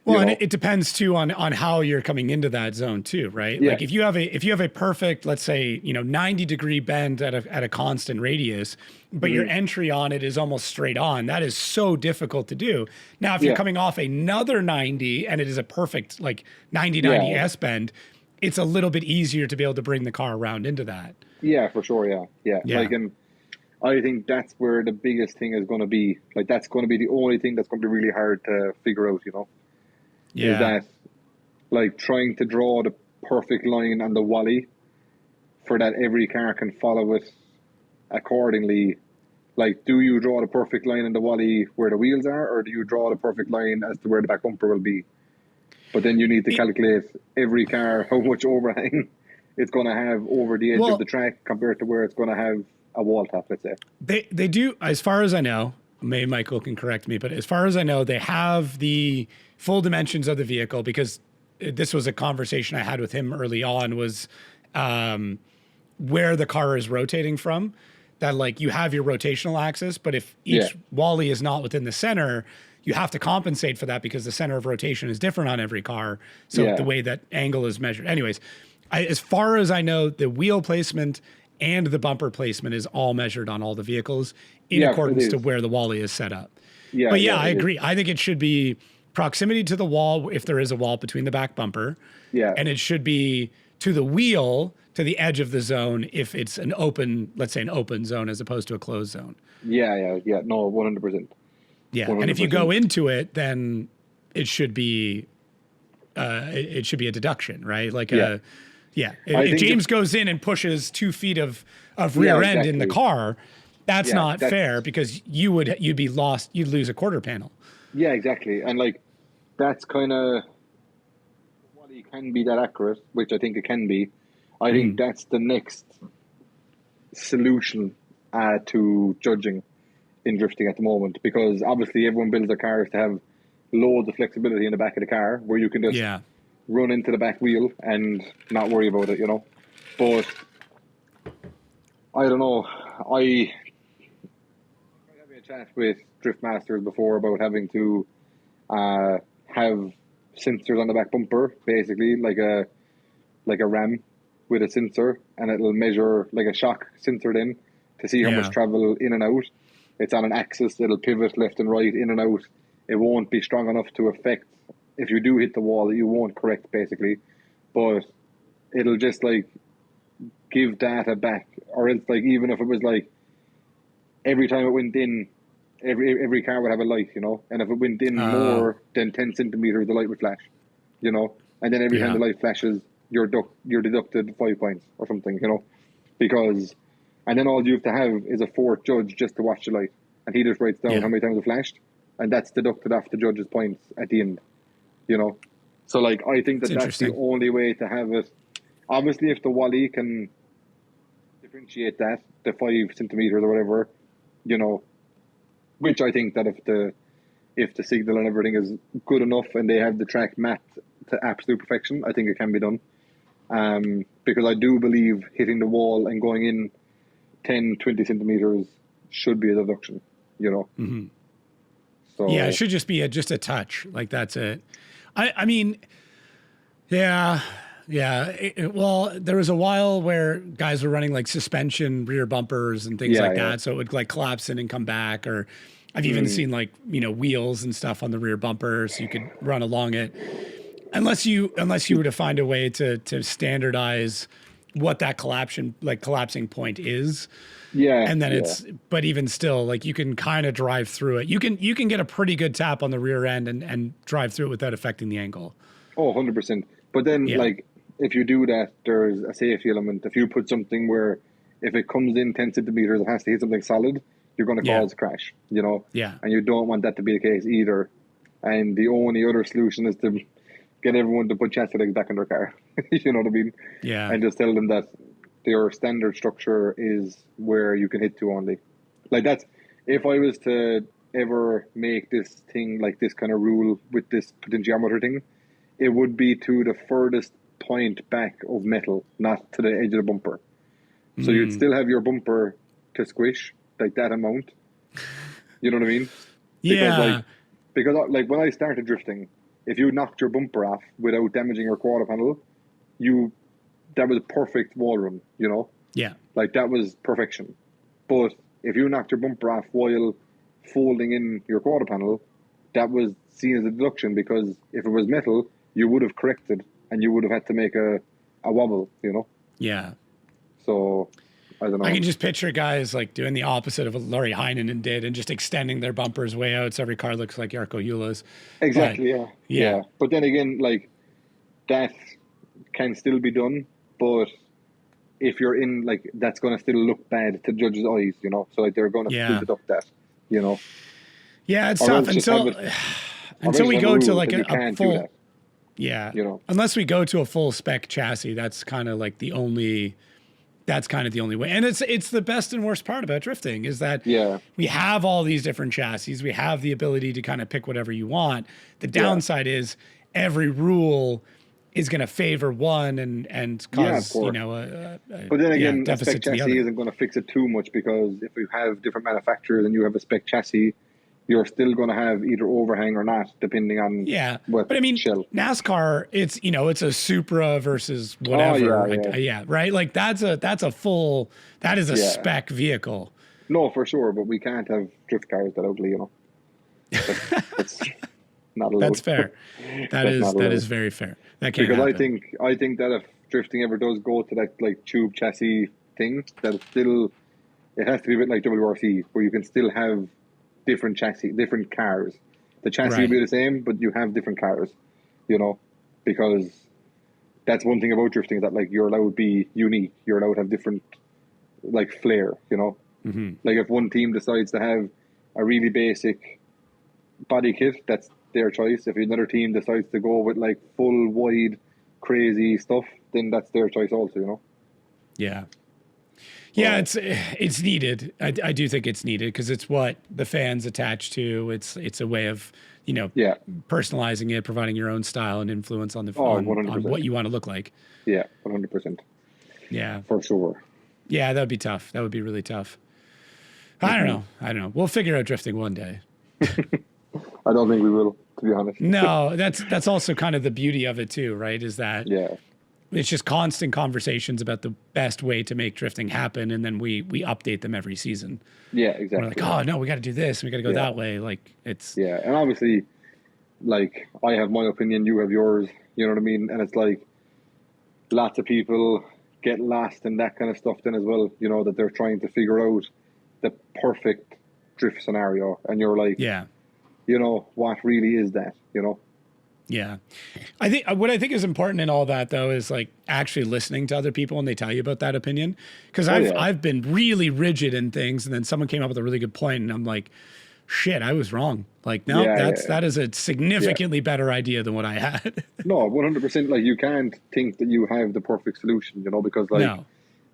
Well, you and know? it depends too on how you're coming into that zone too, right? Yeah. Like if you have a perfect, let's say, 90-degree bend at a constant radius, but your entry on it is almost straight on, that is so difficult to do. Now, if you're Yeah. coming off another 90 and it is a perfect like 90-90 Yeah. S bend, it's a little bit easier to be able to bring the car around into that. Yeah, for sure. Yeah. Yeah. Like, and I think that's where the biggest thing is going to be. Like, that's going to be the only thing that's going to be really hard to figure out, you know? Yeah. Is that, like, trying to draw the perfect line on the wally for that every car can follow it accordingly. Like, do you draw the perfect line in the wally where the wheels are, or do you draw the perfect line as to where the back bumper will be? But then you need to calculate every car how much overhang it's going to have over the edge of the track compared to where it's going to have a wall top, let's say. They do, as far as I know, maybe Michael can correct me, but as far as I know, they have the full dimensions of the vehicle, because this was a conversation I had with him early on, was where the car is rotating from, that like you have your rotational axis, but if each wally is not within the center, you have to compensate for that because the center of rotation is different on every car. So the way that angle is measured. Anyways, as far as I know, the wheel placement and the bumper placement is all measured on all the vehicles in accordance to where the wally is set up. But I agree. I think it should be proximity to the wall if there is a wall between the back bumper. Yeah. And it should be to the wheel, to the edge of the zone if it's an open, let's say an open zone as opposed to a closed zone. Yeah. No, 100%. Yeah. 100%. And if you go into it, then it should be a deduction, right? Like if James goes in and pushes 2 feet of rear end in the car, that's not fair, because you'd be lost. You'd lose a quarter panel. Yeah, exactly. And like, that's kind of what it can be that accurate, which I think it can be. I think that's the next solution to judging in drifting at the moment, because obviously everyone builds their cars to have loads of flexibility in the back of the car where you can just run into the back wheel and not worry about it, you know. But I don't know. I had a chat with drift masters before about having to have sensors on the back bumper, basically like a ram with a sensor, and it'll measure like a shock sensor then to see how much travel in and out. It's on an axis, it'll pivot left and right, in and out. It won't be strong enough to affect, if you do hit the wall, you won't correct basically, but it'll just like give data back. Or it's like, even if it was like every time it went in, every car would have a light, you know, and if it went in more than 10 centimeters, the light would flash, you know, and then every time the light flashes, you're deducted 5 points or something, you know, because, and then all you have to have is a fourth judge just to watch the light, and he just writes down how many times it flashed, and that's deducted off the judge's points at the end, you know. So like, I think that's the only way to have it. Obviously, if the wally can differentiate that, the 5 centimeters or whatever, you know, which I think that if the signal and everything is good enough and they have the track mapped to absolute perfection, I think it can be done. Because I do believe hitting the wall and going in 10, 20 centimeters should be a deduction, you know. Mm-hmm. So yeah, it should just be just a touch. Like, that's it. I mean, well, there was a while where guys were running like suspension rear bumpers and things like that, so it would like collapse in and come back. Or I've even seen like, wheels and stuff on the rear bumper, so you could run along it. Unless you were to find a way to standardize what that collapsing point is. Yeah. And then but even still, like, you can kind of drive through it. You can get a pretty good tap on the rear end and drive through it without affecting the angle. Oh, 100%. But then like, if you do that, there's a safety element. If you put something where if it comes in 10 centimeters, it has to hit something solid, you're going to cause a crash, you know? Yeah. And you don't want that to be the case either. And the only other solution is to get everyone to put chassis legs back in their car. You know what I mean? Yeah. And just tell them that their standard structure is where you can hit to only. Like, that's, if I was to ever make this thing, like this kind of rule with this potentiometer thing, it would be to the furthest point back of metal, not to the edge of the bumper. So you'd still have your bumper to squish, like that amount. You know what I mean? Because like when I started drifting, if you knocked your bumper off without damaging your quarter panel, that was a perfect wall run, you know? Yeah. Like, that was perfection. But if you knocked your bumper off while folding in your quarter panel, that was seen as a deduction, because if it was metal, you would have corrected and you would have had to make a wobble, you know? Yeah. So, I don't know. I can just picture guys like doing the opposite of what Laurie Heinonen did and just extending their bumpers way out so every car looks like Jarkko Eula's. Exactly, But, yeah. But then again, like, that can still be done, but if you're in, like, that's going to still look bad to judges' eyes, you know? So, like, they're going to still deduct that, you know? Yeah, it's tough until we go to like a full, you know, unless we go to a full spec chassis, that's kind of like the only way. And it's the best and worst part about drifting is that we have all these different chassis. We have the ability to kind of pick whatever you want. The downside is every rule is going to favor one and cause, you know, but then again, a deficit spec chassis isn't going to fix it too much, because if you have different manufacturers and you have a spec chassis, you're still going to have either overhang or not, depending on what but I mean, shell. NASCAR, it's, you know, it's a Supra versus whatever. Right? Like that is a spec vehicle. No, for sure, but we can't have drift cars that ugly, you know. That's not allowed. That's fair. That is very fair. That can't happen. I think that if drifting ever does go to that like tube chassis thing, that it has to be a bit like WRC, where you can still have different chassis, different cars. The chassis will be the same, but you have different cars, you know, because that's one thing about drifting, that like you're allowed to be unique. You're allowed to have different like flair, you know. Like if one team decides to have a really basic body kit, that's their choice. If another team decides to go with like full wide crazy stuff, then that's their choice also, you know. Yeah, it's needed. I do think it's needed, because it's what the fans attach to. It's a way of, you know, personalizing it, providing your own style and influence on on what you want to look like. Yeah, 100%. Yeah, for sure. Yeah, that would be tough. That would be really tough. I don't know. We'll figure out drifting one day. I don't think we will, to be honest. No, that's also kind of the beauty of it too, right? Is that it's just constant conversations about the best way to make drifting happen, and then we update them every season. Yeah, exactly. We're like, oh no, we got to do this, and we got to go that way. Like it's and obviously, like I have my opinion, you have yours. You know what I mean? And it's like lots of people get lost in that kind of stuff then as well. You know, that they're trying to figure out the perfect drift scenario, and you're like, you know, what really is that? You know. Yeah. I think what I think is important in all that though is like actually listening to other people when they tell you about that opinion. Because I've been really rigid in things, and then someone came up with a really good point and I'm like, shit, I was wrong. Like, no, that is a significantly better idea than what I had. No, 100%. Like, you can't think that you have the perfect solution, you know, because like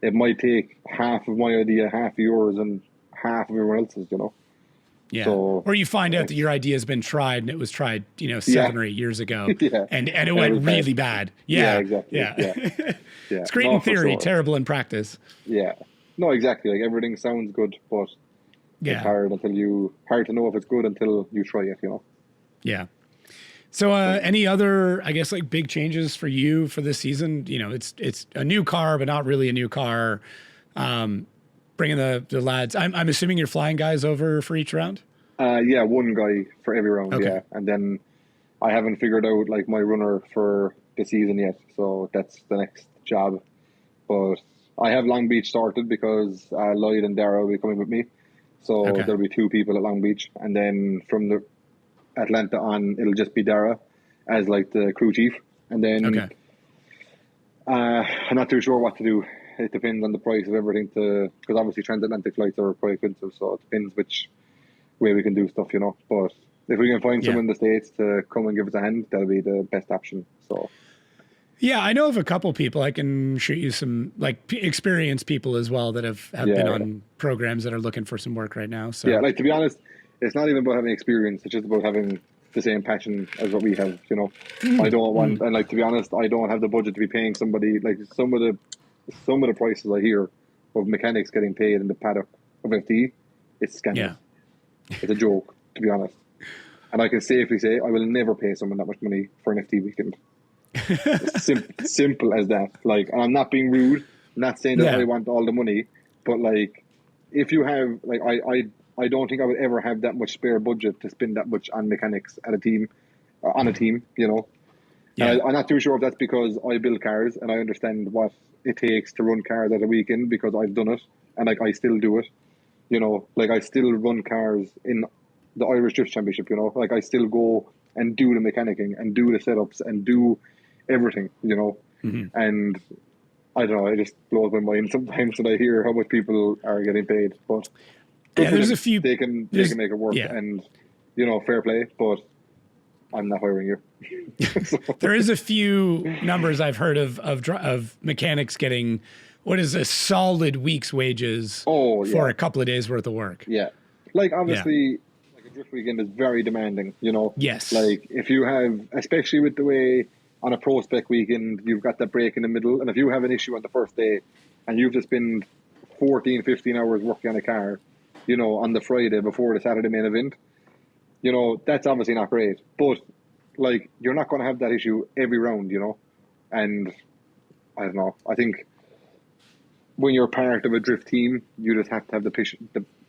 it might take half of my idea, half of yours, and half of everyone else's, you know. Yeah. So, or you find out that your idea has been tried and it was tried, you know, 7 or 8 years ago, and it went really bad. Yeah, exactly. Yeah. It's great in theory, terrible in practice. Yeah. No, exactly. Like everything sounds good, but it's hard to know if it's good until you try it, you know. Yeah. So any other, I guess, like big changes for you for this season? You know, it's a new car, but not really a new car. Bringing the lads. I'm assuming you're flying guys over for each round? Yeah, one guy for every round, okay. And then I haven't figured out like my runner for the season yet, so that's the next job. But I have Long Beach sorted because Lloyd and Dara will be coming with me. So there'll be 2 people at Long Beach, and then from the Atlanta on, it'll just be Dara as like the crew chief. And then I'm not too sure what to do. It depends on the price of everything, because obviously transatlantic flights are quite expensive, so it depends which way we can do stuff, you know. But if we can find someone in the States to come and give us a hand, that'll be the best option. So yeah, I know of a couple people. I can shoot you some like experienced people as well that have been on programs that are looking for some work right now. So yeah, like to be honest, it's not even about having experience. It's just about having the same passion as what we have, you know. I don't want, and like to be honest, I don't have the budget to be paying somebody like some of the prices I hear of mechanics getting paid in the paddock of FD. It's scandalous. It's a joke, to be honest. And I can safely say I will never pay someone that much money for an FT weekend. Simple as that. Like, and I'm not being rude. I'm not saying that I want all the money, but like, if you have, like, I don't think I would ever have that much spare budget to spend that much on mechanics at a team, on a team, you know. Yeah. And I'm not too sure if that's because I build cars and I understand what it takes to run cars at a weekend because I've done it and like I still do it, you know. Like I still run cars in the Irish Drift Championship, you know. Like I still go and do the mechanicking and do the setups and do everything, you know. And I don't know, it just blows my mind sometimes when I hear how much people are getting paid. But there's a few they can make it work, and you know, fair play. But I'm not hiring you. So. There is a few numbers I've heard of mechanics getting what is a solid week's wages for a couple of days worth of work. Yeah, like obviously, like a drift weekend is very demanding. You know, yes. Like if you have, especially with the way on a pro spec weekend, you've got that break in the middle, and if you have an issue on the first day, and you've just been 14, 15 hours working on a car, you know, on the Friday before the Saturday main event, you know, that's obviously not great. But, like, you're not going to have that issue every round, you know? And, I don't know, I think when you're part of a drift team, you just have to have the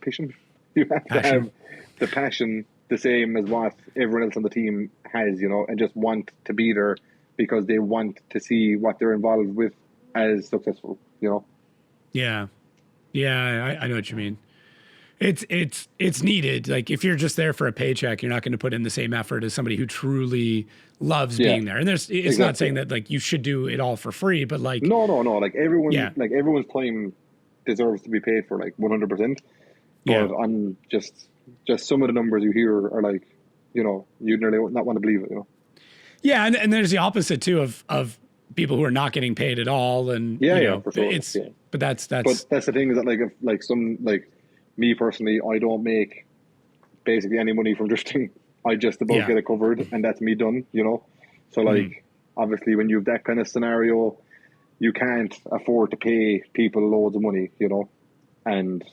passion. You have to have the passion the same as what everyone else on the team has, you know, and just want to be there because they want to see what they're involved with as successful, you know? Yeah. Yeah, I know what you mean. It's needed. Like if you're just there for a paycheck, you're not going to put in the same effort as somebody who truly loves being there. And it's not saying that like you should do it all for free, but like no. Like everyone, like everyone's time deserves to be paid for, like 100%. But I'm just some of the numbers you hear are like, you know, you'd nearly not want to believe it, you know. Yeah, and there's the opposite too of people who are not getting paid at all, and you know, for sure. But that's the thing is that like if like some like. Me personally, I don't make basically any money from drifting. I just about get it covered, and that's me done, you know? So, like, obviously, when you have that kind of scenario, you can't afford to pay people loads of money, you know? And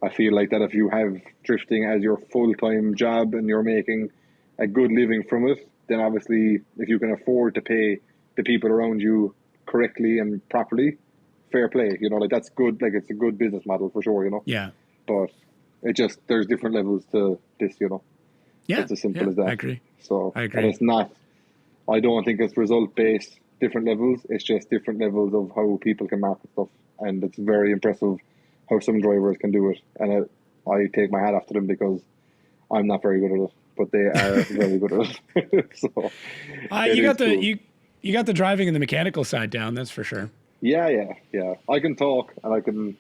I feel like that if you have drifting as your full-time job and you're making a good living from it, then obviously, if you can afford to pay the people around you correctly and properly, fair play, you know? Like, that's good. Like, it's a good business model for sure, you know? Yeah. But it just, there's different levels to this, you know. Yeah. It's as simple as that. I agree. So, I agree. And it's not, I don't think it's result-based different levels. It's just different levels of how people can market stuff. And it's very impressive how some drivers can do it. And I take my hat off to them because I'm not very good at it, but they are very good at it. So you got the driving and the mechanical side down, that's for sure. Yeah. I can talk and I can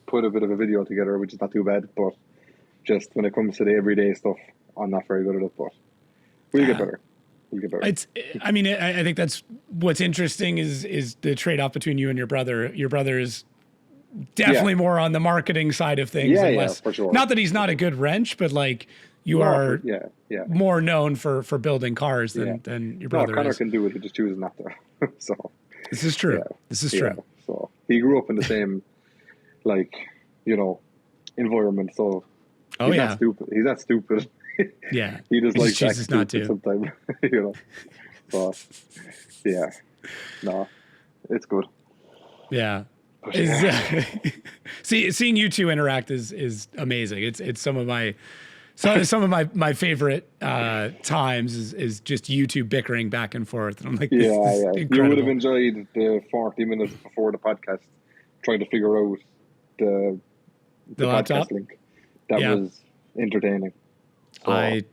put a bit of a video together, which is not too bad, but just when it comes to the everyday stuff, I'm not very good at it, but we'll get better. I mean, I think that's what's interesting is the trade-off between you and your brother. Your brother is definitely more on the marketing side of things. Yeah, for sure. Not that he's not a good wrench, but like you are more known for building cars than your brother Connor is. can do it, he just chooses not to. So this is true. This is true. So he grew up in the same like, you know, environment. So he's not stupid. He's not stupid. Yeah. He just likes to chooses not to sometimes, you know. But no, it's good. Yeah. Seeing you two interact is amazing. It's some of my favorite times is just you two bickering back and forth. And I'm like, this is incredible. You would have enjoyed the 40 minutes before the podcast trying to figure out the laptop podcast link. That was entertaining. So, I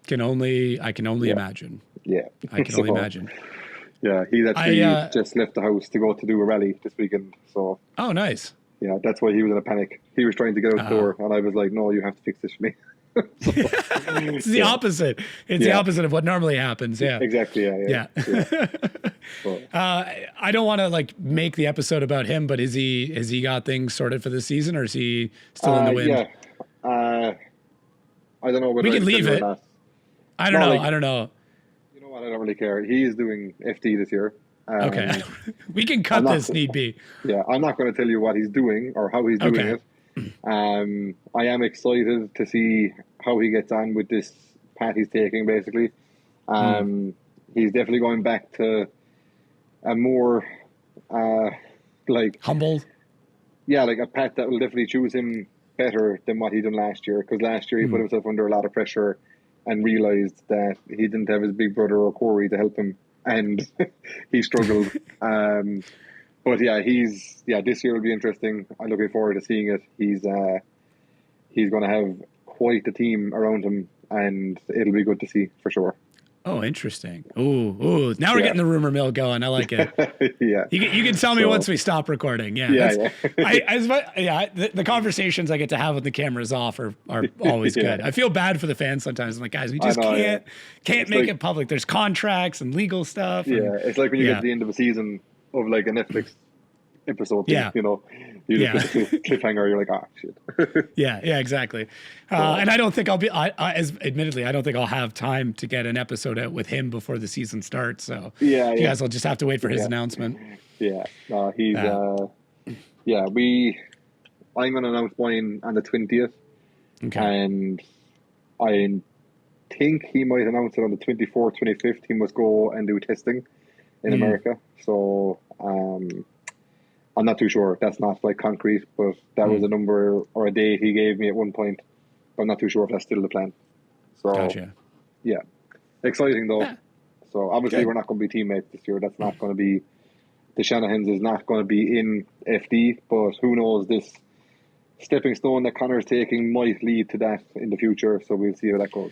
can only imagine. Yeah. I can only imagine. Yeah, he's actually just left the house to go to do a rally this weekend. So. Oh, nice. Yeah, that's why he was in a panic. He was trying to get out the door, and I was like, "No, you have to fix this for me." It's the opposite. It's the opposite of what normally happens. Yeah. Exactly. Yeah. So, I don't want to like make the episode about him, but has he got things sorted for the season, or is he still in the wind? Yeah. I don't know whether we can leave it. I don't know. Like, I don't know. You know what? I don't really care. He is doing FT this year. Okay. We can cut this need be. Yeah, I'm not going to tell you what he's doing or how he's doing it. I am excited to see how he gets on with this path he's taking, basically. He's definitely going back to a more like humble. Yeah, like a path that will definitely choose him better than what he done last year. Because last year he put himself under a lot of pressure and realised that he didn't have his big brother or Corey to help him, and he struggled. But yeah, this year will be interesting. I'm looking forward to seeing it. He's going to have quite a team around him, and it'll be good to see for sure. Oh, interesting. Ooh. Now we're getting the rumor mill going. I like it. Yeah. You can tell me once we stop recording. Yeah. The conversations I get to have with the cameras off are always good. I feel bad for the fans sometimes. I'm like, guys, we just can't make it public. There's contracts and legal stuff. It's like when you get to the end of a season of like a Netflix episode. You know, you just put the cliffhanger. You're like, shit. yeah, exactly. And I don't think I'll be. Admittedly, I don't think I'll have time to get an episode out with him before the season starts. So you guys will just have to wait for his announcement. Yeah, no, he's. I'm going to announce mine on the 20th, and I think he might announce it on the 24th, 25th. He must go and do testing in America. So I'm not too sure. That's not like concrete, but that was a number or a date he gave me at one point. I'm not too sure if that's still the plan. So, gotcha. Yeah. Exciting though. Yeah. So obviously we're not going to be teammates this year. That's not going to be, the Shanahans is not going to be in FD, but who knows, this stepping stone that Connor's taking might lead to that in the future. So we'll see how that goes.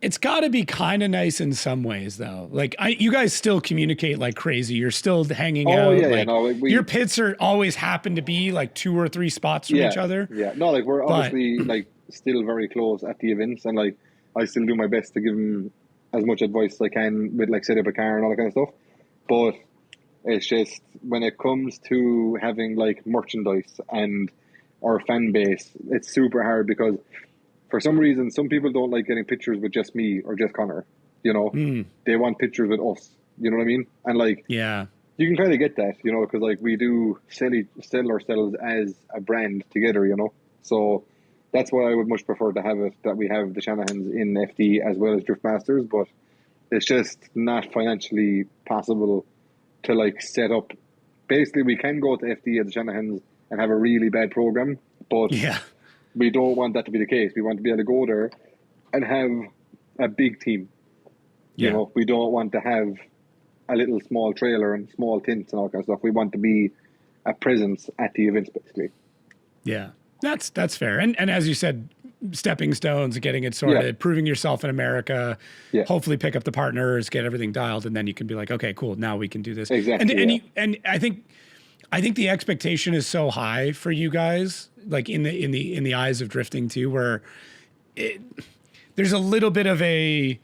It's got to be kind of nice in some ways, though. Like, you guys still communicate like crazy. You're still hanging out. Your pits are always happen to be like 2 or 3 spots from each other. Yeah, no, like we're obviously like still very close at the events, and like I still do my best to give him as much advice as I can with like set up a car and all that kind of stuff. But it's just when it comes to having like merchandise and our fan base, it's super hard because for some reason, some people don't like getting pictures with just me or just Connor. You know, they want pictures with us. You know what I mean? And like, you can kind of get that, you know, because like we do sell ourselves as a brand together, you know. So that's why I would much prefer to have it that we have the Shanahans in FD as well as Drift Masters, but it's just not financially possible to like set up. Basically, we can go to FD at the Shanahans and have a really bad program, but we don't want that to be the case. We want to be able to go there and have a big team. You know, we don't want to have a little small trailer and small tents and all kind of stuff. We want to be a presence at the events, basically. Yeah, that's fair. And as you said, stepping stones, getting it sorted, proving yourself in America, hopefully pick up the partners, get everything dialed, and then you can be like, okay, cool, now we can do this. Exactly. And I think the expectation is so high for you guys, like in the eyes of drifting too, where there's a little bit of a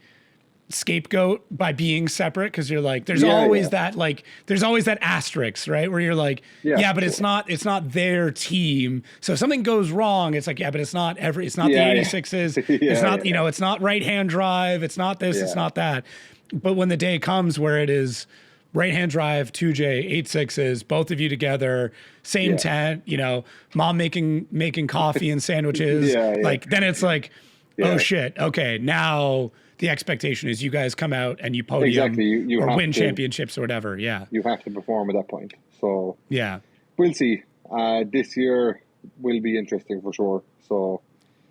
scapegoat by being separate, because you're like, there's always that asterisk, right? Where you're like, but it's not their team. So if something goes wrong, it's like, but it's not the 86s. It's not, it's not right hand drive. It's not this, it's not that. But when the day comes where it is right-hand drive, 2J, 86s, both of you together, same tent, mom making coffee and sandwiches. Like, then it's like, oh shit, okay, now the expectation is you guys come out and you podium or win championships or whatever. Yeah. You have to perform at that point. So we'll see. This year will be interesting for sure. So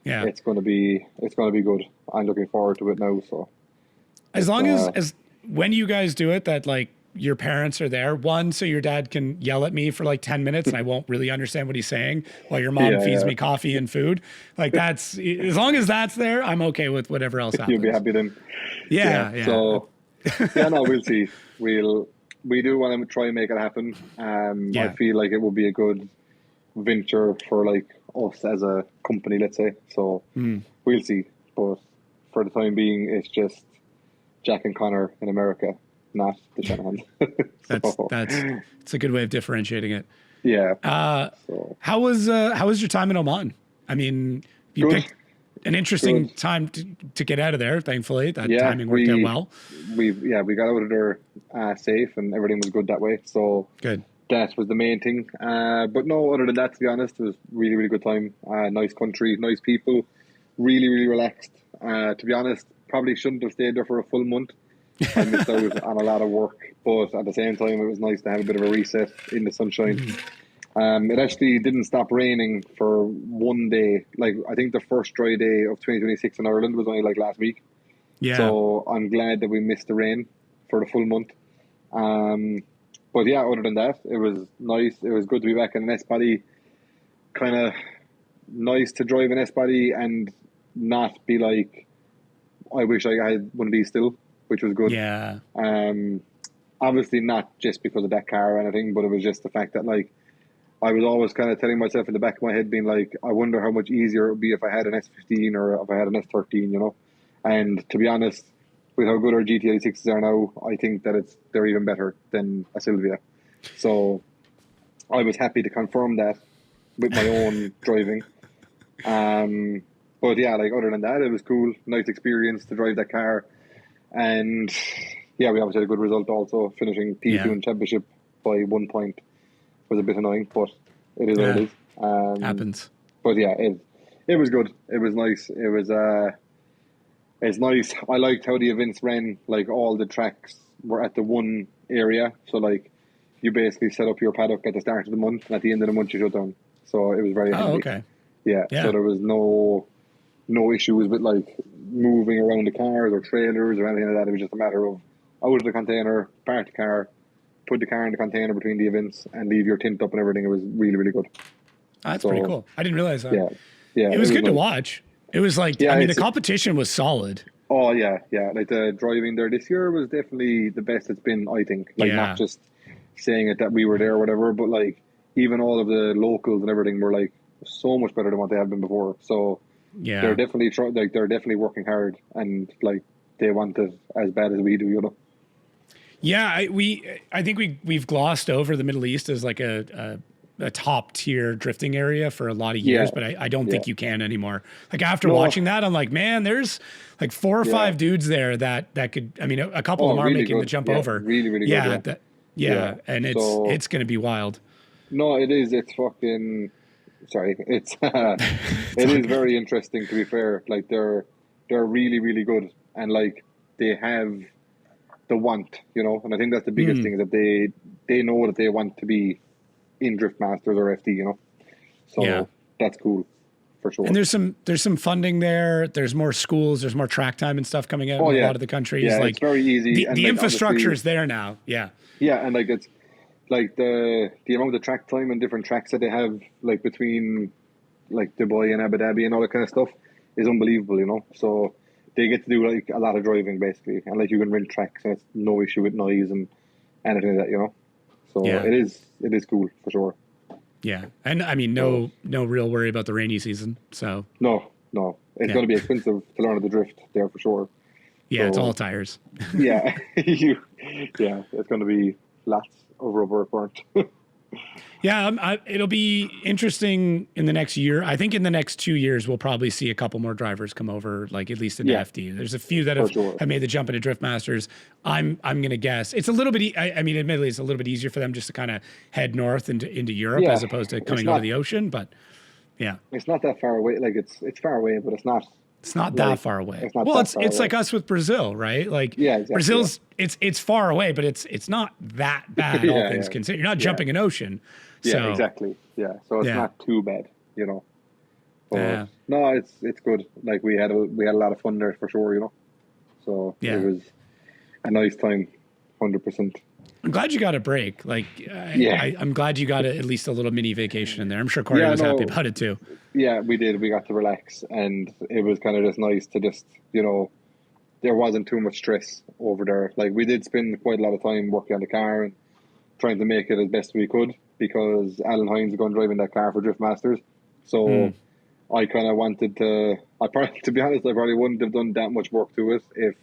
it's gonna be good. I'm looking forward to it now. So as long as when you guys do it, that like your parents are there, one, so your dad can yell at me for like 10 minutes and I won't really understand what he's saying while your mom feeds me coffee and food. Like, that's, as long as that's there, I'm okay with whatever else happens. You'll be happy then. So we'll see. We do want to try and make it happen. I feel like it will be a good venture for like us as a company, let's say. So we'll see. But for the time being, it's just Jack and Connor in America, not the Shanahan. It's a good way of differentiating it. Yeah. How was your time in Oman? I mean, you picked an interesting time to get out of there. Thankfully, that timing worked out well. We got out of there safe, and everything was good that way. So good. That was the main thing. But no, other than that, to be honest, it was really, really good time. Nice country, nice people. really, really relaxed. To be honest, probably shouldn't have stayed there for a full month. I missed out on a lot of work, but at the same time, it was nice to have a bit of a reset in the sunshine. It actually didn't stop raining for one day. Like, I think the first dry day of 2026 in Ireland was only like last week. Yeah. So I'm glad that we missed the rain for the full month. But yeah, other than that, it was nice. It was good to be back in an S-body. Kind of nice to drive an S-body and not be like, I wish I had one of these still, which was good. Yeah. Obviously not just because of that car or anything, but it was just the fact that, like, I was always kind of telling myself in the back of my head, being like, I wonder how much easier it would be if I had an S15 or if I had an S13, you know? And to be honest, with how good our GT86s are now, I think that they're even better than a Silvia. So I was happy to confirm that with my own driving. But yeah, like, other than that, it was cool. Nice experience to drive that car. And yeah, we obviously had a good result also, finishing P2 in championship by 1 point. Was a bit annoying, but it is what it is. Happens. But yeah, it was good. It was nice. It's nice. I liked how the events ran. Like, all the tracks were at the one area. So, like, you basically set up your paddock at the start of the month, and at the end of the month you shut down. So it was very handy. Oh, okay. Yeah. So there was no issues with, like, moving around the cars or trailers or anything like that. It was just a matter of out of the container, park the car, put the car in the container between the events, and leave your tint up and everything. It was really, really good. Oh, that's pretty cool. I didn't realize that. Yeah. It was good to nice. watch. It was like, I mean, the competition was solid. Oh, yeah. Like, the driving there this year was definitely the best it's been, I think. Like, not just saying it that we were there or whatever, but, like, even all of the locals and everything were, like, so much better than what they have been before. So they're definitely they're definitely working hard, and, like, they want it as bad as we do, you know. Yeah, I think we've glossed over the Middle East as like a top tier drifting area for a lot of years, but I don't think you can anymore. Like, after watching that, I'm like, man, there's like 4 or 5 dudes there that could. I mean, a couple of them are really making the jump over. Really, really good. And it's going to be wild. No, it is. It's fucking. Sorry, it's. It is very interesting, to be fair. Like, they're really, really good, and, like, they have the want, you know, and I think that's the biggest thing, is that they know that they want to be in Drift Masters or FD, you know. So that's cool, for sure. And there's some funding there. There's more schools. There's more track time and stuff coming out in a lot of the countries. Yeah, like, it's very easy. The infrastructure is there now. Yeah. Yeah, and, like, it's like the amount of track time and different tracks that they have, like, between, like, Dubai and Abu Dhabi and all that kind of stuff is unbelievable, you know. So they get to do, like, a lot of driving, basically, and, like, you can rent tracks, and it's no issue with noise and anything like that, you know. So it is cool, for sure. Yeah, and I mean, no real worry about the rainy season. So no, it's going to be expensive to learn how to drift there, for sure. Yeah, so, it's all tires. Yeah, it's going to be lots of rubber burnt. Yeah, it'll be interesting in the next year. I think in the next 2 years, we'll probably see a couple more drivers come over, like, at least in FD. There's a few that have made the jump into Drift Masters. I'm going to guess it's a little bit. I mean, admittedly, it's a little bit easier for them just to kind of head north into Europe as opposed to coming over the ocean. But yeah, it's not that far away. Like, it's far away, but it's not. It's not that far away. It's like us with Brazil, right? Like, Brazil's it's far away, but it's not that bad, all things considered. You're not jumping an ocean. Yeah, exactly. Yeah, so it's not too bad, you know. But no, it's good. Like, we had a lot of fun there, for sure, you know. So it was a nice time, 100%. I'm glad you got a break. Like, I'm glad you got at least a little mini vacation in there. I'm sure Corey was happy about it too. Yeah, we did. We got to relax, and it was kind of just nice to just, you know, there wasn't too much stress over there. Like, we did spend quite a lot of time working on the car and trying to make it as best we could, because Alan Hines is going driving that car for Drift Masters. So I kind of wanted to, to be honest, I probably wouldn't have done that much work to it if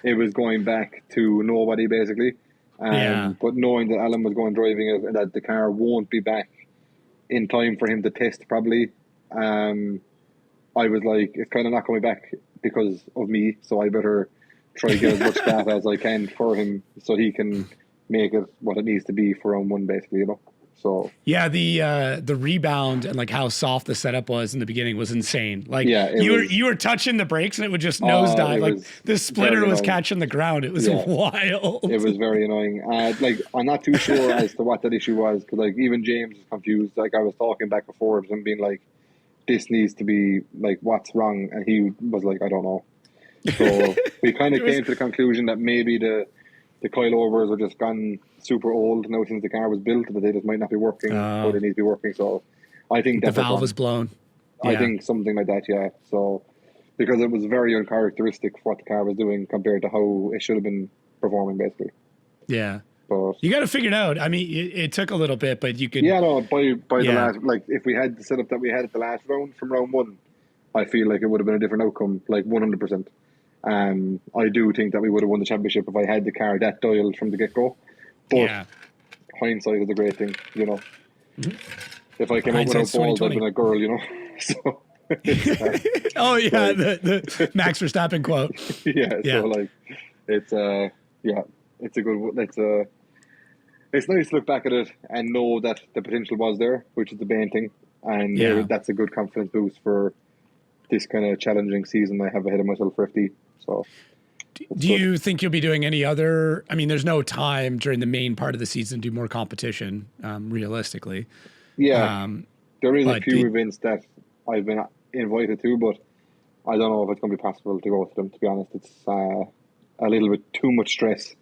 it was going back to nobody, basically. But knowing that Alan was going driving it and that the car won't be back in time for him to test, probably, I was like, it's kind of not coming back because of me, so I better try to get as much data as I can for him so he can make it what it needs to be for round 1, basically, you know. So yeah, the rebound and like how soft the setup was in the beginning was insane. Like Yeah, you were touching the brakes and it would just nosedive. Like the splitter was catching the ground. It was wild. It was very annoying. Like I'm not too sure as to what that issue was, because like even James was confused. Like I was talking back and forth and being like, "This needs to be like, what's wrong?" And he was like, "I don't know." So we kind of came to the conclusion that maybe the coilovers are just gone super old now since the car was built, that they just might not be working or they need to be working. So I think the valve was blown. I think something like that, yeah. So because it was very uncharacteristic for what the car was doing compared to how it should have been performing, basically. Yeah. But you got to figure it out. I mean, it took a little bit, but you could. Yeah, no. By the last, like if we had the setup that we had at the last round from round one, I feel like it would have been a different outcome, like 100%. I do think that we would have won the championship if I had the car that dialed from the get-go. But hindsight is a great thing, you know. Mm-hmm. If I came out without balls, I'd been a girl, you know. So. Oh yeah, the Max Verstappen quote. So like, it's it's a good. It's nice to look back at it and know that the potential was there, which is the main thing, and that's a good confidence boost for this kind of challenging season I have ahead of myself for FD. So, do you think you'll be doing any other? I mean, there's no time during the main part of the season to do more competition, realistically. Yeah, there is a few events that I've been invited to, but I don't know if it's going to be possible to go to them. To be honest, it's a little bit too much stress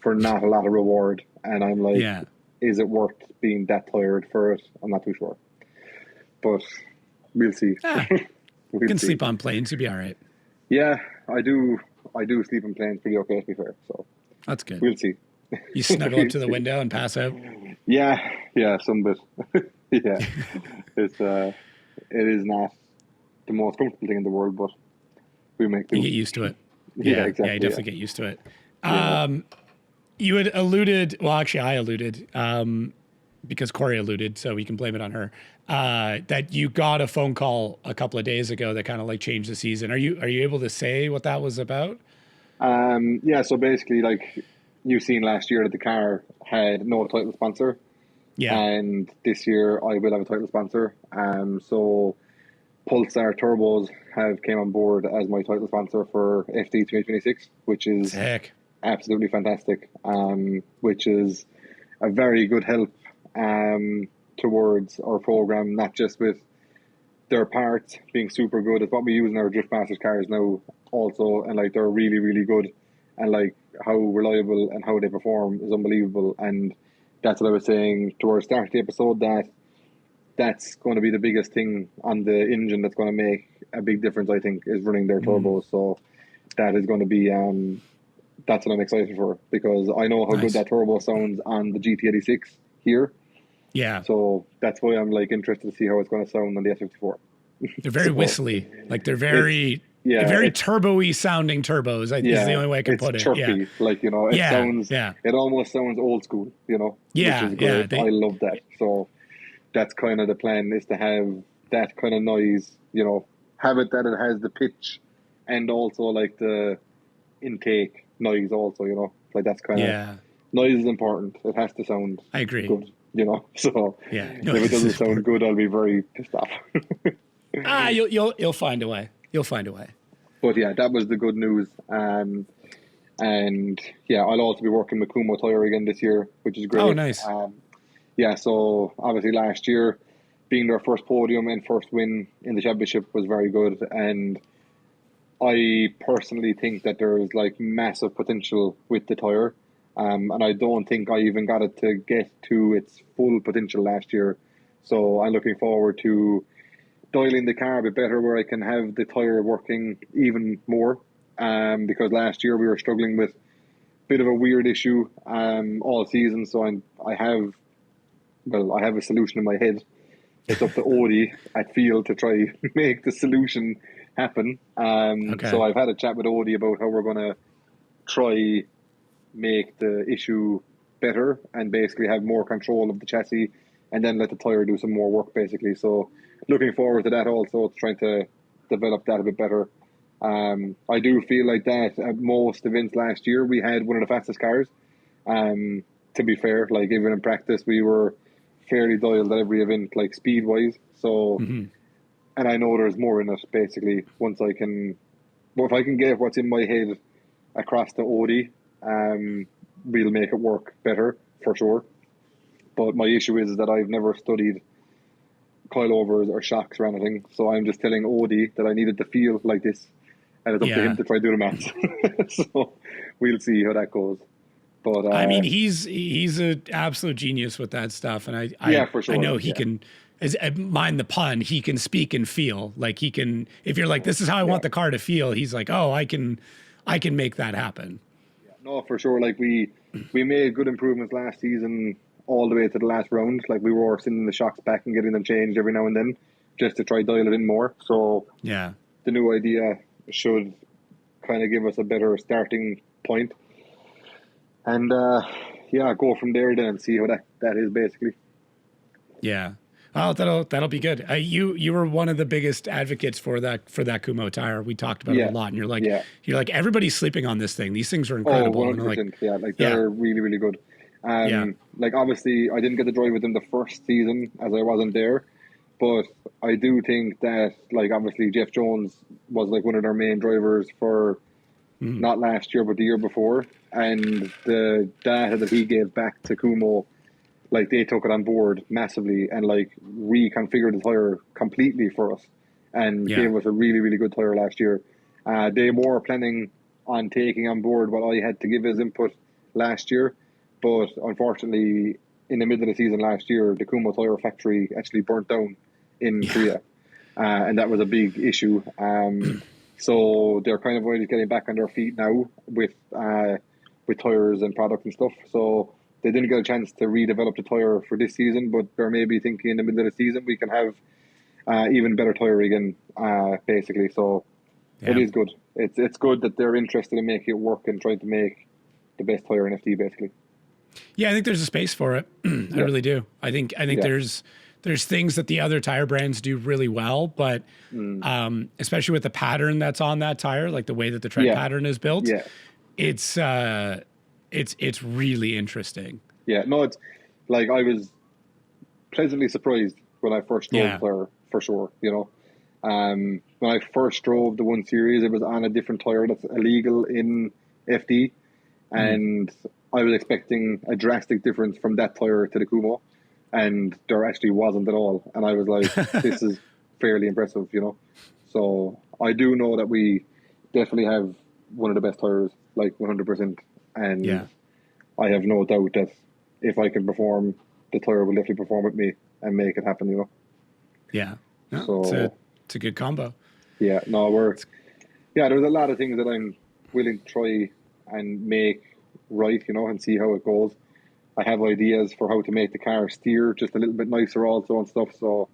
for not a lot of reward, and I'm like, is it worth being that tired for it? I'm not too sure, but we'll see. You can sleep on planes. You'll be all right. Yeah, I do sleep on planes pretty okay, to be fair. So that's good. We'll see. You snuggle up to the window and pass out. Yeah, some bit. Yeah, it is not the most comfortable thing in the world, but we make do. You get used to it. Yeah, exactly. Yeah, you definitely get used to it. You had alluded. Well, actually, I alluded. Because Corey alluded, so we can blame it on her, that you got a phone call a couple of days ago that kind of like changed the season. Are you able to say what that was about? Yeah, so basically, like you've seen last year that the car had no title sponsor. Yeah. And this year I will have a title sponsor. So Pulsar Turbos have came on board as my title sponsor for FD 2026, which is absolutely fantastic. Which is a very good help towards our program, not just with their parts being super good. It's what we use in our Drift Masters cars now also, and like they're really, really good, and like how reliable and how they perform is unbelievable. And that's what I was saying towards the start of the episode, that's going to be the biggest thing on the engine that's going to make a big difference, I think, is running their turbos. So that is going to be that's what I'm excited for, because I know how good that turbo sounds on the GT86 here. Yeah. So that's why I'm like interested to see how it's going to sound on the S54. They're very whistly. Like they're very turbo-y sounding turbos. Is the only way I can put it. Chirpy. Yeah. Like, you know, it sounds, it almost sounds old school, you know, which is great. I love that. So that's kind of the plan, is to have that kind of noise, you know, have it that it has the pitch and also like the intake noise also, you know, like that's kind of, noise is important. It has to sound good, you know, so if it doesn't sound good, I'll be very pissed off. You'll find a way. You'll find a way. But yeah, that was the good news. And yeah, I'll also be working with Kumo Tire again this year, which is great. Oh, nice. Yeah, so obviously last year, being their first podium and first win in the championship was very good. And I personally think that there is like massive potential with the tire. And I don't think I even got it to get to its full potential last year. So I'm looking forward to dialing the car a bit better, where I can have the tire working even more. Because last year we were struggling with a bit of a weird issue all season. So I have a solution in my head. It's up to Odie at field to try make the solution happen. So I've had a chat with Odie about how we're going to try make the issue better and basically have more control of the chassis, and then let the tire do some more work, basically. So looking forward to that also, trying to develop that a bit better. I do feel like that at most events last year we had one of the fastest cars. To be fair, like even in practice we were fairly dialed at every event, like speed wise. So, and I know there's more in it. Basically, once I can, well, if I can get what's in my head across the OD, we'll make it work better for sure. But my issue is that I've never studied coilovers or shocks or anything, so I'm just telling OD that I needed to feel like this, and it's up to him to try to do the maths. So we'll see how that goes. But I mean, he's an absolute genius with that stuff, and I for sure. I know he can. As mind the pun, he can speak and feel. Like he can. If you're like, this is how I want the car to feel, he's like, oh, I can make that happen. Yeah, no, for sure. Like we made good improvements last season, all the way to the last round. Like we were sending the shocks back and getting them changed every now and then, just to try dial it in more. So yeah, the new idea should kind of give us a better starting point. And go from there then and see how that is basically. Yeah. Oh, that'll be good. You were one of the biggest advocates for that Kumo tire. We talked about it a lot, and you're like everybody's sleeping on this thing. These things are incredible. Oh, 100%. They're really, really good. Like obviously I didn't get to drive with them the first season as I wasn't there, but I do think that like obviously Jeff Jones was like one of their main drivers for not last year but the year before, and the data that he gave back to Kumo, like they took it on board massively and like reconfigured the tire completely for us and gave us a really, really good tire last year. They were planning on taking on board what I had to give as input last year, but unfortunately in the middle of the season last year, the Kumo tire factory actually burnt down in Korea, and that was a big issue. So they're kind of already getting back on their feet now with tires and product and stuff. So they didn't get a chance to redevelop the tire for this season, but they're maybe thinking in the middle of the season we can have even better tire again, basically. So it is good. It's good that they're interested in making it work and trying to make the best tire in FD, basically. Yeah, I think there's a space for it. I really do. I think there's things that the other tire brands do really well, but especially with the pattern that's on that tire, like the way that the tread pattern is built, it's really interesting. Yeah, no, it's like I was pleasantly surprised when I first drove the tire, for sure. You know, when I first drove the 1 Series, it was on a different tire that's illegal in FD, and I was expecting a drastic difference from that tire to the Kumo, and there actually wasn't at all. And I was like, this is fairly impressive, you know. So I do know that we definitely have one of the best tires, like 100%. And I have no doubt that if I can perform, the tire will definitely perform with me and make it happen, you know. Yeah. No, so it's a good combo. Yeah, no, there's a lot of things that I'm willing to try and make right, you know, and see how it goes. I have ideas for how to make the car steer just a little bit nicer also and stuff. So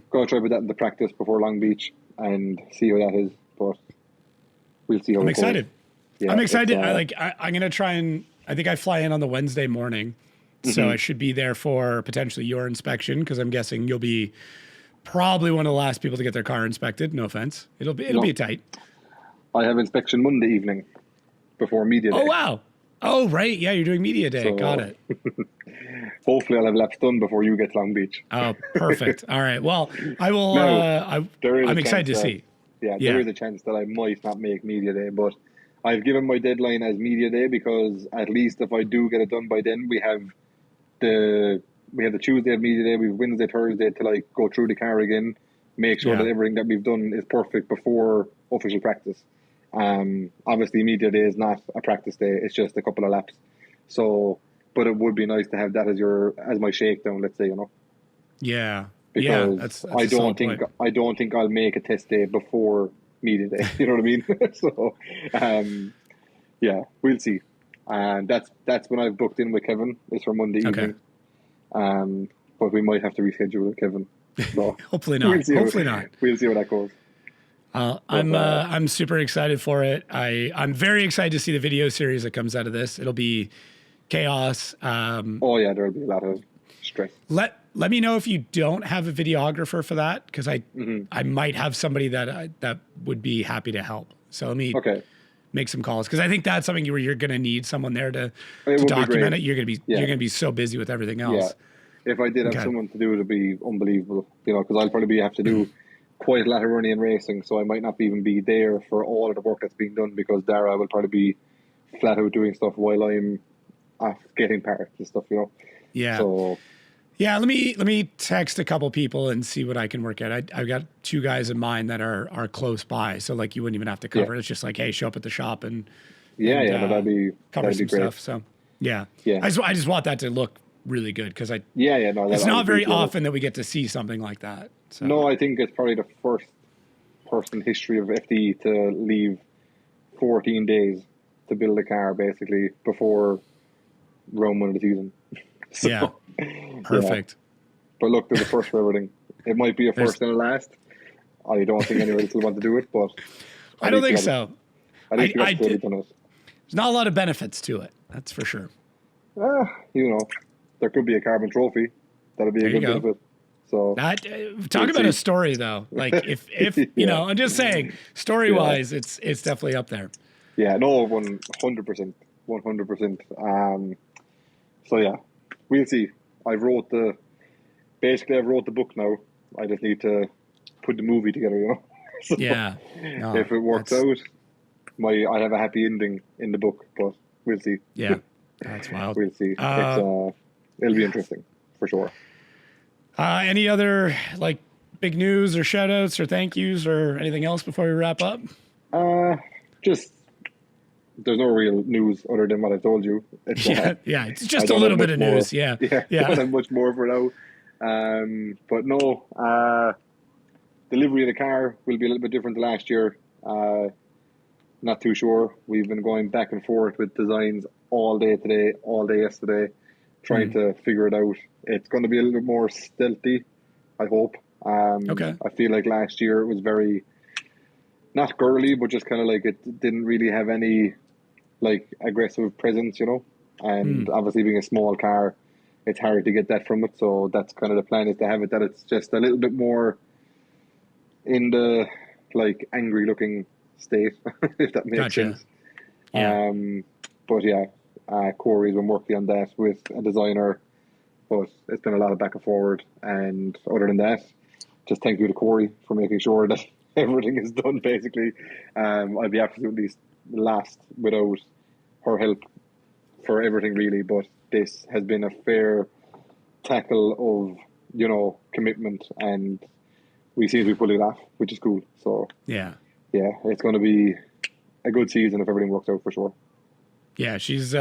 gotta try with that in the practice before Long Beach and see how that is. But we'll see how I'm it excited. goes. Yeah, I'm excited. I'm gonna try and I think I fly in on the Wednesday morning, so I should be there for potentially your inspection because I'm guessing you'll be probably one of the last people to get their car inspected. No offense. It'll be tight. I have inspection Monday evening before media day. Oh wow. Oh right, yeah, you're doing media day. So, got it. Hopefully, I'll have laps done before you get to Long Beach. Oh, perfect. All right. Well, I will. I'm excited to see. Yeah, there is a chance that I might not make media day, but I've given my deadline as media day because at least if I do get it done by then, we have the Tuesday of media day, we have Wednesday, Thursday to like go through the car again, make sure that everything that we've done is perfect before official practice. Obviously media day is not a practice day, it's just a couple of laps. So, but it would be nice to have that as my shakedown, let's say, you know. Yeah. Because that's I don't think I'll make a test day before media day. You know what I mean? So, we'll see. And that's when I've booked in with Kevin. It's for Monday evening. But we might have to reschedule with Kevin. So hopefully not. Hopefully not. We'll see how that goes. I'm super excited for it. I'm very excited to see the video series that comes out of this. It'll be chaos. There'll be a lot of stress. Let me know if you don't have a videographer for that, because I might have somebody that would be happy to help. So let me make some calls, because I think that's something where you're going to need someone there to document it. You're going to be so busy with everything else. If I did have Okay. someone to do it, it'd be unbelievable, you know, because I'll probably have to do quite a lot of running and racing, so I might not even be there for all of the work that's being done, because Dara will probably be flat out doing stuff while I'm off getting parts and stuff, you know. Yeah. So Yeah, let me text a couple people and see what I can work at. I've got 2 guys in mind that are close by, so like you wouldn't even have to cover it. It's just like, hey, show up at the shop and no, cover that'd be some great. stuff. So yeah. I just want that to look really good, because no, it's not very often that we get to see something like that. So. No, I think it's probably the first person in history of FD to leave 14 days to build a car, basically, before Rome won the season. So, yeah. Perfect. Yeah. But look, they're the first for everything. It might be a first and a last. I don't think anyone else will want to do it, but I don't think so. I think there's not a lot of benefits to it. That's for sure. You know, there could be a carbon trophy. That'll be a good benefit. So talk about a story though. Like if you know, I'm just saying, story wise, it's definitely up there. Yeah, no, 100%. So yeah, we'll see. I've wrote the book now. I just need to put the movie together, you know. So yeah. No, if it works out, I have a happy ending in the book, but we'll see. Yeah, that's wild. We'll see. It'll be interesting for sure. Any other like big news or shout outs or thank yous or anything else before we wrap up? Just there's no real news other than what I told you. It's just a little bit of news. Yeah. I don't have much more for now. But no, delivery of the car will be a little bit different to last year. Not too sure. We've been going back and forth with designs all day today, all day yesterday, trying to figure it out. It's going to be a little bit more stealthy, I hope. Okay. I feel like last year it was very, not girly, but just kind of like it didn't really have any like aggressive presence, you know. And obviously being a small car, it's hard to get that from it. So that's kind of the plan, is to have it that it's just a little bit more in the like angry looking state, if that makes sense. Yeah. But yeah, Corey's been working on that with a designer, but it's been a lot of back and forward. And other than that, just thank you to Corey for making sure that everything is done, basically. I'd be absolutely lost without her help for everything, really. But this has been a fair tackle of, you know, commitment, and we seem to be pulling it off, which is cool. So yeah, it's going to be a good season if everything works out, for sure. Yeah, she's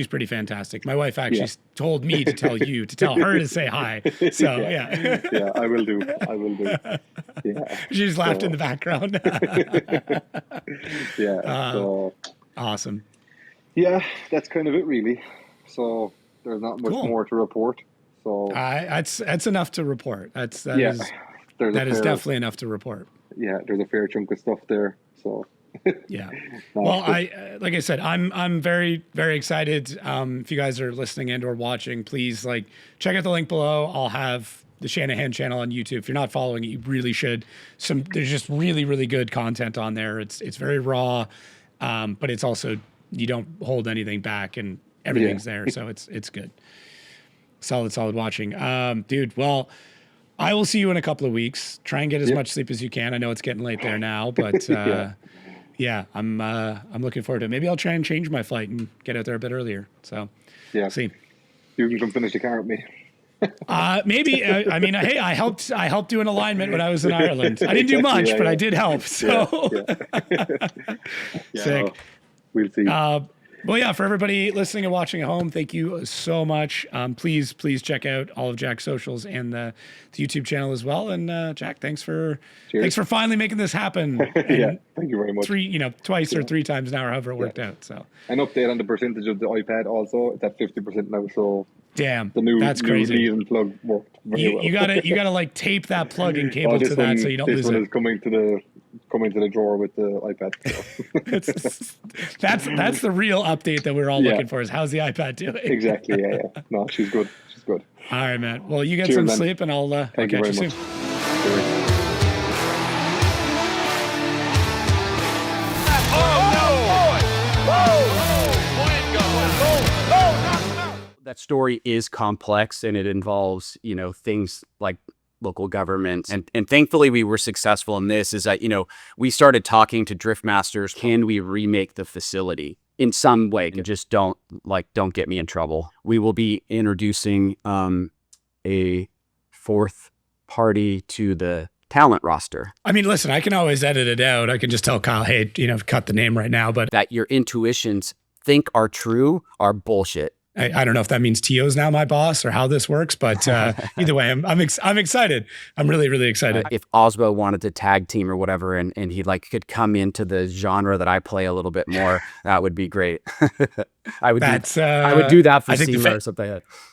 pretty fantastic. My wife actually told me to tell you to tell her to say hi. So yeah, I will do. Yeah, she just laughed in the background. So awesome. Yeah, that's kind of it, really. So there's not much more to report. So that's enough to report. That is definitely enough to report. Yeah, there's a fair chunk of stuff there. So yeah. Well, like I said, I'm very, very excited. If you guys are listening and or watching, please check out the link below. I'll have the Shanahan channel on YouTube. If you're not following it, you really should. There's just really, really good content on there. It's very raw, but it's also, you don't hold anything back and everything's there. So it's good. Solid watching. Dude, well, I will see you in a couple of weeks. Try and get as much sleep as you can. I know it's getting late there now, but yeah, I'm looking forward to it. Maybe I'll try and change my flight and get out there a bit earlier. So see. You can come finish the car with me. Maybe. I mean, hey, I helped do an alignment when I was in Ireland. I didn't do much, but I did help. So sick. We'll see. Well, yeah, for everybody listening and watching at home, thank you so much. Please check out all of Jack's socials and the YouTube channel as well. And Jack, thanks for finally making this happen. Yeah, thank you very much. Twice or 3 times now, or however it worked out. So an update on the percentage of the iPad also. It's at 50% now. So damn, that's crazy. Lead and plug worked very well. You gotta tape that plug and cable to that so you don't lose it. This one is coming to the drawer with the iPad. So. that's the real update that we're all looking for, is how's the iPad doing? Exactly. Yeah. No, she's good. All right, man. Well, you get some sleep, and I'll catch you soon. That story is complex, and it involves, you know, things like local governments. And thankfully we were successful in this, is that, you know, we started talking to drift masters. Can we remake the facility in some way? Just don't get me in trouble. We will be introducing a fourth party to the talent roster. I mean, listen, I can always edit it out. I can just tell Kyle, hey, you know, cut the name right now. But that your intuitions think are true are bullshit. I don't know if that means Tio's now my boss or how this works, but either way, I'm excited. I'm really, really excited. If Osbo wanted to tag team or whatever, and he like could come into the genre that I play a little bit more, that would be great. I would do that for SEMA or something like that.